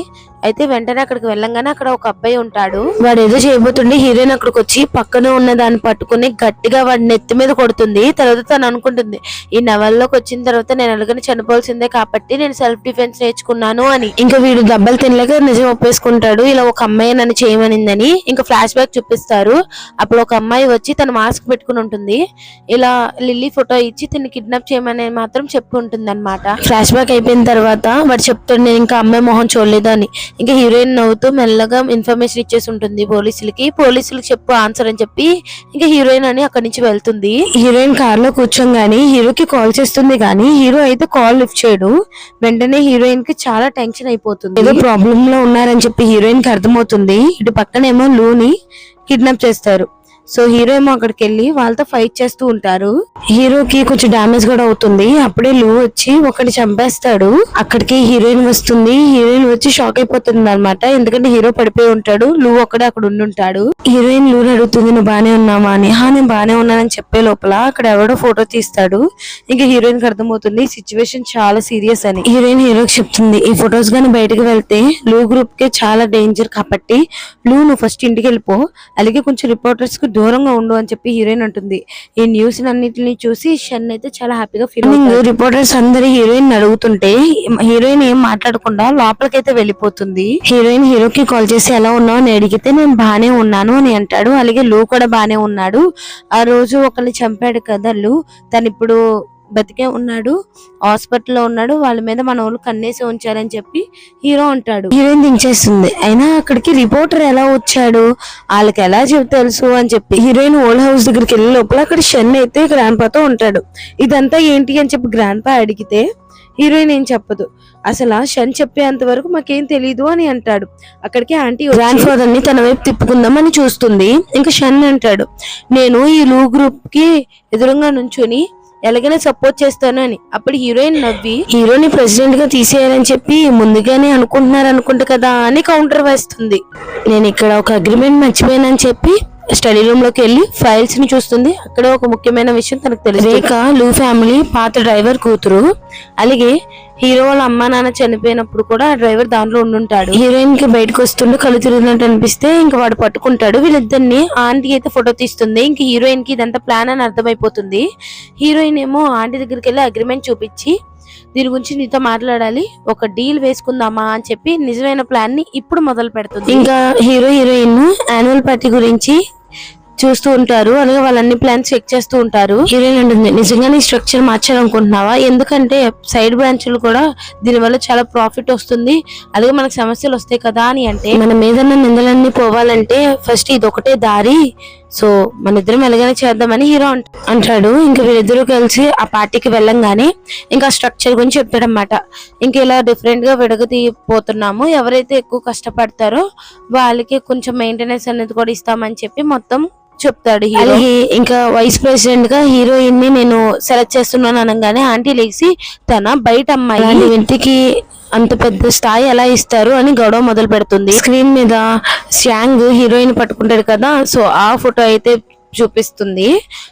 అయితే వెంటనే అక్కడికి వెళ్ళంగానే అక్కడ ఒక అబ్బాయి ఉంటాడు. వాడు ఏదో చేయబోతుండే హీరోయిన్ అక్కడికి వచ్చి పక్కన ఉన్న దాన్ని పట్టుకుని గట్టిగా వాడి నెత్తి మీద కొడుతుంది. తర్వాత తను అనుకుంటుంది, ఈ నవల్లోకి వచ్చిన తర్వాత నేను ఎలాగైనా చనిపోవాల్సిందే కాబట్టి నేను సెల్ఫ్ డిఫెన్స్ నేర్చుకున్నాను అని. ఇంకా వీడు దెబ్బలు తినలేక నిజం ఒప్పేసుకుంటాడు, ఇలా ఒక అమ్మాయి నన్ను చేయమనిందని. ఇంకా ఫ్లాష్ బ్యాక్ చూపిస్తారు. అప్పుడు ఒక అమ్మాయి వచ్చి తన మాస్క్ పెట్టుకుని ఉంటుంది. ఇలా లిల్లీ ఫోటో ఇచ్చి తను కిడ్నాప్ చేయమని మాత్రం చెప్పి ఉంటుంది అనమాట. ఫ్లాష్ బ్యాక్ అయిపోయిన తర్వాత వాడు చెప్తాడు, నేను ఇంకా అమ్మాయి మొహం చూడలేదు అని. ఇంకా హీరోయిన్ నవ్వుతూ మెల్లగా ఇన్ఫర్మేషన్ ఇచ్చేసి ఉంటుంది పోలీసులకి చెప్పు ఆన్సర్ అని చెప్పి ఇంకా హీరోయిన్ అని అక్కడి నుంచి వెళ్తుంది. హీరోయిన్ కార్ లో కూర్చోగానే హీరోకి కాల్ చేస్తుంది కానీ హీరో అయితే కాల్ లిఫ్ట్ చేయడు. వెంటనే హీరోయిన్ కి చాలా టెన్షన్ అయిపోతుంది, ఏదో ప్రాబ్లమ్ లో ఉన్నారని చెప్పి హీరోయిన్ కి అర్థమవుతుంది. ఇటు పక్కనేమో లూని కిడ్నాప్ చేస్తారు. సో హీరో ఏమో అక్కడికి వెళ్ళి వాళ్ళతో ఫైట్ చేస్తూ ఉంటారు. హీరోకి కొంచెం డామేజ్ కూడా అవుతుంది. అప్పుడే లూ వచ్చి ఒకటి చంపేస్తాడు. అక్కడికి హీరోయిన్ వస్తుంది. హీరోయిన్ వచ్చి షాక్ అయిపోతుంది అనమాట, ఎందుకంటే హీరో పడిపోయి ఉంటాడు, లూ ఒక్కడే అక్కడ ఉండుంటాడు. హీరోయిన్ లూని అడుగుతుంది, నువ్వు బానే ఉన్నావా అని. నేను బానే ఉన్నానని చెప్పే లోపల అక్కడ ఎవడో ఫోటో తీస్తాడు. ఇంకా హీరోయిన్ కి అర్థమవుతుంది సిచ్యువేషన్ చాలా సీరియస్ అని. హీరోయిన్ హీరోకి చెప్తుంది, ఈ ఫొటోస్ గానీ బయటకు వెళ్తే లూ గ్రూప్ కి చాలా డేంజర్ కాబట్టి లూ నువ్వు ఫస్ట్ ఇంటికి వెళ్ళిపో, అలాగే కొంచెం రిపోర్టర్స్ కి దూరంగా ఉండు అని చెప్పి హీరోయిన్ అంటుంది. ఈ న్యూస్ అన్నిటిని చూసి షన్ అయితే చాలా హ్యాపీగా ఫీల్ అవుతుంది. రిపోర్టర్స్ అందరు హీరోయిన్ అడుగుతుంటే హీరోయిన్ ఏం మాట్లాడకుండా లోపలికైతే వెళ్ళిపోతుంది. హీరోయిన్ హీరోకి కాల్ చేసి ఎలా ఉన్నావు అని అడిగితే నేను బానే ఉన్నాను అని అంటాడు. అలాగే లూ కూడా బానే ఉన్నాడు. ఆ రోజు ఒకరిని చంపాడు కదా లూ, తను ఇప్పుడు బతికే ఉన్నాడు, హాస్పిటల్లో ఉన్నాడు, వాళ్ళ మీద మన వాళ్ళు కన్నేసి ఉంచారని చెప్పి హీరో అంటాడు. హీరోయిన్ దించేస్తుంది. అయినా అక్కడికి రిపోర్టర్ ఎలా వచ్చాడు, వాళ్ళకి ఎలా తెలుసు అని చెప్పి హీరోయిన్ ఓల్డ్ హౌస్ దగ్గరికి వెళ్ళే లోపల అక్కడ షన్ అయితే గ్రాండ్ పాతో ఉంటాడు. ఇదంతా ఏంటి అని చెప్పి గ్రాండ్ పా అడిగితే హీరోయిన్ ఏం చెప్పదు, అసలు షన్ చెప్పేంత వరకు మాకేం తెలీదు అని అంటాడు. అక్కడికి ఆంటీ గ్రాండ్ ఫాదర్ ని తన వైపు తిప్పుకుందామని చూస్తుంది. ఇంకా షన్ అంటాడు, నేను ఈ లూ గ్రూప్ కి ఎదురుగా నుంచుని ఎలాగైనా సపోర్ట్ చేస్తాను అని. అప్పుడు హీరోయిన్ నవ్వి హీరోని ప్రెసిడెంట్ గా తీసేయాలని చెప్పి ముందుగానే అనుకుంటున్నారు అనుకుంటా కదా అని కౌంటర్ వేస్తుంది. నేను ఇక్కడ ఒక అగ్రిమెంట్ మర్చిపోయానని చెప్పి స్టడీ రూమ్ లోకి వెళ్ళి ఫైల్స్ ని చూస్తుంది. అక్కడ ఒక ముఖ్యమైన విషయం తనకు తెలుసు. రేఖ లూ ఫ్యామిలీ పాత డ్రైవర్ కూతురు. అలాగే హీరో వాళ్ళ అమ్మా నాన్న చనిపోయినప్పుడు కూడా ఆ డ్రైవర్ దాంట్లో ఉండుంటాడు. హీరోయిన్ కి బయటకు వస్తుండే కళ్ళు తిరిగినట్టు అనిపిస్తే ఇంకా వాడు పట్టుకుంటాడు. వీళ్ళిద్దరిని ఆంటీ అయితే ఫోటో తీస్తుంది. ఇంక హీరోయిన్ కి ఇదంతా ప్లాన్ అని అర్థమైపోతుంది. హీరోయిన్ ఏమో ఆంటీ దగ్గరికి వెళ్ళి అగ్రిమెంట్ చూపించి దీని గురించి నీతో మాట్లాడాలి, ఒక డీల్ వేసుకుందామా అని చెప్పి నిజమైన ప్లాన్ ని ఇప్పుడు మొదలు పెడుతుంది. ఇంకా హీరో హీరోయిన్ యాన్యువల్ పార్టీ గురించి చూస్తూ ఉంటారు. అలాగే వాళ్ళన్ని ప్లాన్స్ చెక్ చేస్తూ ఉంటారు. హీరోయిన్ ఉంటుంది, నిజంగానే స్ట్రక్చర్ మార్చాలనుకుంటున్నావా? ఎందుకంటే సైడ్ బ్రాంచ్లు కూడా దీని వల్ల చాలా ప్రాఫిట్ వస్తుంది, అలాగే మనకు సమస్యలు వస్తాయి కదా అని. అంటే మన మీద నిందలన్నీ పోవాలంటే ఫస్ట్ ఇది ఒకటే దారి, సో మన ఇద్దరం ఎలాగైనా చేద్దామని హీరో అంటాడు. ఇంకా వీళ్ళిద్దరూ కలిసి ఆ పార్టీకి వెళ్ళంగానే ఇంకా స్ట్రక్చర్ గురించి చెప్తాడనమాట. ఇంకా ఇలా డిఫరెంట్ గా విడగతీపోతున్నాము, ఎవరైతే ఎక్కువ కష్టపడతారో వాళ్ళకి కొంచెం మెయింటెనెన్స్ అనేది కూడా ఇస్తామని చెప్పి మొత్తం చెప్తాడు. అలాగే ఇంకా వైస్ ప్రెసిడెంట్ గా హీరోయిన్ ని నేను సెలెక్ట్ చేస్తున్నాను అనగానే ఆంటీ లేచి తన బయట అమ్మాయి ఇంటికి అంత పెద్ద స్థాయి ఎలా ఇస్తారు అని గొడవ మొదలు పెడుతుంది. స్క్రీన్ మీద శ్యాంగ్ హీరోయిన్ పట్టుకుంటాడు కదా, సో ఆ ఫోటో అయితే చూపిస్తుంది.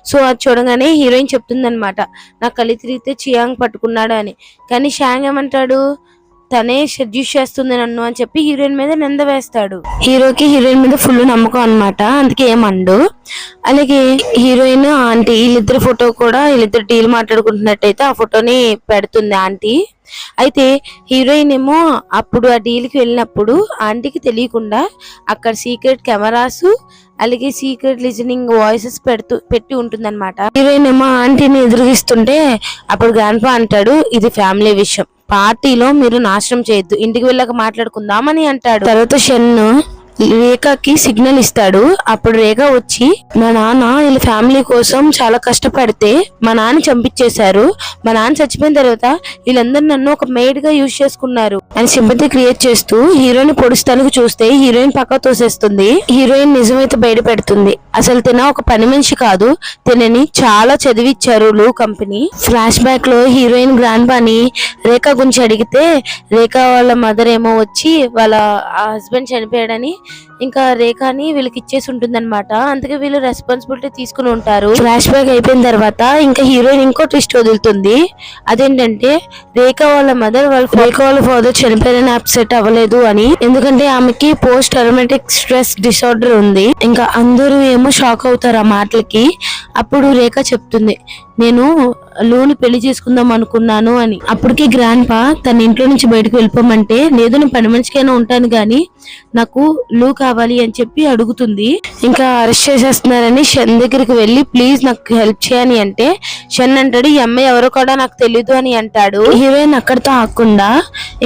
సో అది చూడగానే హీరోయిన్ చెప్తుంది అనమాట, నా కళ్ళు తిరిగితే చియాంగ్ పట్టుకున్నాడు అని. కానీ శ్యాంగ్ ఏమంటాడు, తనే సెడ్యూస్ చేస్తుంది నన్ను అని చెప్పి హీరోయిన్ మీద నింద వేస్తాడు. హీరోకి హీరోయిన్ మీద ఫుల్ నమ్మకం అనమాట, అందుకే ఏమండు. అలాగే హీరోయిన్ ఆంటీ వీళ్ళిద్దరు ఫోటో కూడా వీళ్ళిద్దరు డీల్ మాట్లాడుకుంటున్నట్టయితే ఆ ఫోటోని పెడుతుంది ఆంటీ. అయితే హీరోయిన్ ఏమో అప్పుడు ఆ డీల్ కి వెళ్ళినప్పుడు ఆంటీకి తెలియకుండా అక్కడ సీక్రెట్ కెమెరాస్ అలాగే సీక్రెట్ లిజనింగ్ వాయిసెస్ పెట్టి ఉంటుంది అనమాట. హీరోయిన్ ఏమో ఆంటీని ఎదురుగిస్తుంటే అప్పుడు గ్రాండ్పా అంటాడు, ఇది ఫ్యామిలీ విషయం, పార్టీలో మీరు నాశనం చేయొద్దు, ఇంటికి వెళ్ళాక మాట్లాడుకుందామని అంటాడు. తర్వాత షన్ రేఖకి సిగ్నల్ ఇస్తాడు. అప్పుడు రేఖ వచ్చి, మా నాన్న వీళ్ళ ఫ్యామిలీ కోసం చాలా కష్టపడితే మా నాన్న చంపించేశారు, మా నాన్న చచ్చిపోయిన తర్వాత వీళ్ళందరూ నన్ను ఒక మెయిడ్ గా యూజ్ చేసుకున్నారు అని సింపతి క్రియేట్ చేస్తూ హీరోయిన్ పొడుస్తానికి చూస్తే హీరోయిన్ పక్క తోసేస్తుంది. హీరోయిన్ నిజమైతే బయట పెడుతుంది, అసలు తిన ఒక పని మనిషి కాదు, తినని చాలా చదివిచ్చారు లూ కంపెనీ. ఫ్లాష్ బ్యాక్ లో హీరోయిన్ గ్రాండ్ బాని రేఖ గురించి అడిగితే రేఖ వాళ్ళ మదర్ ఏమో వచ్చి వాళ్ళ హస్బెండ్ చనిపోయాడని ఇంకా రేఖని వీళ్ళకి ఇచ్చేసి ఉంటుంది అనమాట. అందుకే వీళ్ళు రెస్పాన్సిబిలిటీ తీసుకుని ఉంటారు. ఫ్లాష్ బ్యాక్ అయిపోయిన తర్వాత ఇంకా హీరోయిన్ ఇంకో ట్విస్ట్ వదులుతుంది. అదేంటంటే రేఖ వాళ్ళ మదర్ రేఖ వాళ్ళ ఫాదర్ చనిపోయారని అప్సెట్ అవ్వలేదు అని, ఎందుకంటే ఆమెకి పోస్ట్ ట్రామాటిక్ స్ట్రెస్ డిసార్డర్ ఉంది. ఇంకా అందరూ ఏమో షాక్ అవుతారు ఆ మాటలకి. అప్పుడు రేఖ చెప్తుంది, నేను లూని పెళ్లి చేసుకుందాం అనుకున్నాను అని. అప్పటికి గ్రాండ్ పా తన ఇంట్లో నుంచి బయటకు వెళ్ళిపోమంటే, లేదు నేను పని మనిషికైనా ఉంటాను గానీ నాకు లూ కావాలి అని చెప్పి అడుగుతుంది. ఇంకా అరెస్ట్ చేసేస్తున్నారని షన్ దగ్గరికి వెళ్ళి ప్లీజ్ నాకు హెల్ప్ చేయని అంటే షన్ అంటాడు, ఈ అమ్మాయి ఎవరో కూడా నాకు తెలీదు అని అంటాడు. హీరోయిన్ అక్కడితో ఆకుండా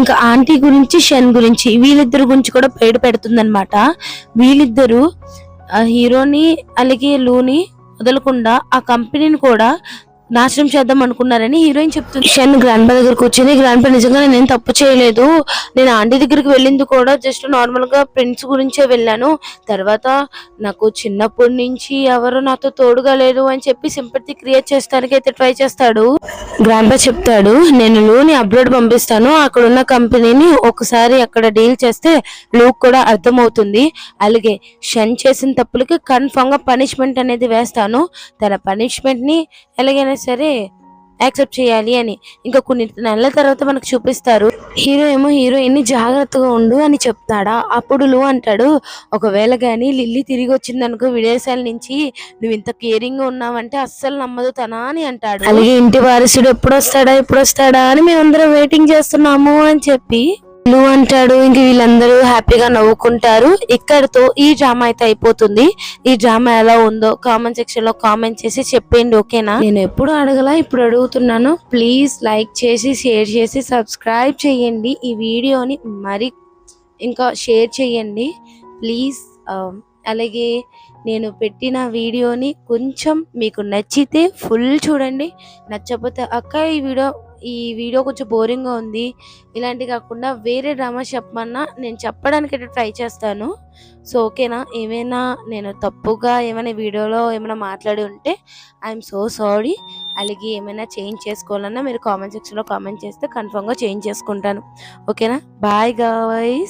ఇంకా ఆంటీ గురించి షన్ గురించి వీళ్ళిద్దరు గురించి కూడా బయట పెడుతుంది అనమాట. వీళ్ళిద్దరు హీరోని అలాగే లూని వదలకుండా ఆ కంపెనీని కూడా నాశనం చేద్దాం అనుకున్నారని హీరోయిన్ చెప్తుంది. షన్ గ్రాండ్ పా దగ్గర కూర్చొని, గ్రాండ్ పా నిజంగా నేను తప్పు చేయలేదు, నేను ఆంటీ దగ్గరికి వెళ్ళింది కూడా జస్ట్ నార్మల్ గా ఫ్రెండ్స్ గురించే వెళ్ళాను, తర్వాత నాకు చిన్నప్పటి నుంచి ఎవరు నాతో తోడుగా లేదు అని చెప్పి సింపతి క్రియేట్ చేస్తానికి అయితే ట్రై చేస్తాడు. గ్రాండ్ పా చెప్తాడు, నేను లూని అబ్రాడ్ పంపిస్తాను, అక్కడ ఉన్న కంపెనీని ఒకసారి అక్కడ డీల్ చేస్తే లూక్ కూడా అర్థమవుతుంది, అలాగే షన్ చేసిన తప్పులకి కన్ఫర్మ్ గా పనిష్మెంట్ అనేది వేస్తాను, తన పనిష్మెంట్ ని ఎలాగైనా సరే యాక్సెప్ట్ చేయాలి అని. ఇంకా కొన్ని నెలల తర్వాత మనకు చూపిస్తారు. హీరో ఏమో హీరోయిన్ ని జాగ్రత్తగా ఉండు అని చెప్తాడా. అప్పుడు లూ అంటాడు, ఒకవేళ గానీ లిల్లీ తిరిగి వచ్చింది అనుకో విదేశాల నుంచి, నువ్వు ఇంత కేరింగ్ గా ఉన్నావంటే అస్సలు నమ్మదు తనా అని అంటాడు. అలాగే ఇంటి వారసుడు ఎప్పుడు వస్తాడా అని మేమందరం వెయిటింగ్ చేస్తున్నాము అని చెప్పి లూ అంటాడు. ఇంక వీళ్ళందరూ హ్యాపీగా నవ్వుకుంటారు. ఇక్కడతో ఈ డ్రామా అయితే అయిపోతుంది. ఈ డ్రామా ఎలా ఉందో కామెంట్ సెక్షన్ లో కామెంట్ చేసి చెప్పండి, ఓకేనా? నేను ఎప్పుడు అడగలా, ఇప్పుడు అడుగుతున్నాను. ప్లీజ్ లైక్ చేసి షేర్ చేసి సబ్స్క్రైబ్ చేయండి. ఈ వీడియోని మరి ఇంకా షేర్ చేయండి ప్లీజ్. అలాగే నేను పెట్టిన వీడియోని కొంచెం మీకు నచ్చితే ఫుల్ చూడండి, నచ్చకపోతే అక్క ఈ వీడియో ఈ వీడియో కొంచెం బోరింగ్గా ఉంది, ఇలాంటి కాకుండా వేరే డ్రామా చెప్పమన్నా నేను చెప్పడానికి అయితే ట్రై చేస్తాను. సో ఓకేనా, ఏమైనా నేను తప్పుగా ఏమైనా వీడియోలో ఏమైనా మాట్లాడి ఉంటే ఐఎమ్ సో సారీ. అలాగే ఏమైనా చేంజ్ చేసుకోవాలన్నా మీరు కామెంట్ సెక్షన్లో కామెంట్ చేస్తే కన్ఫర్మ్గా చేంజ్ చేసుకుంటాను. ఓకేనా, బాయ్ గాయ్స్.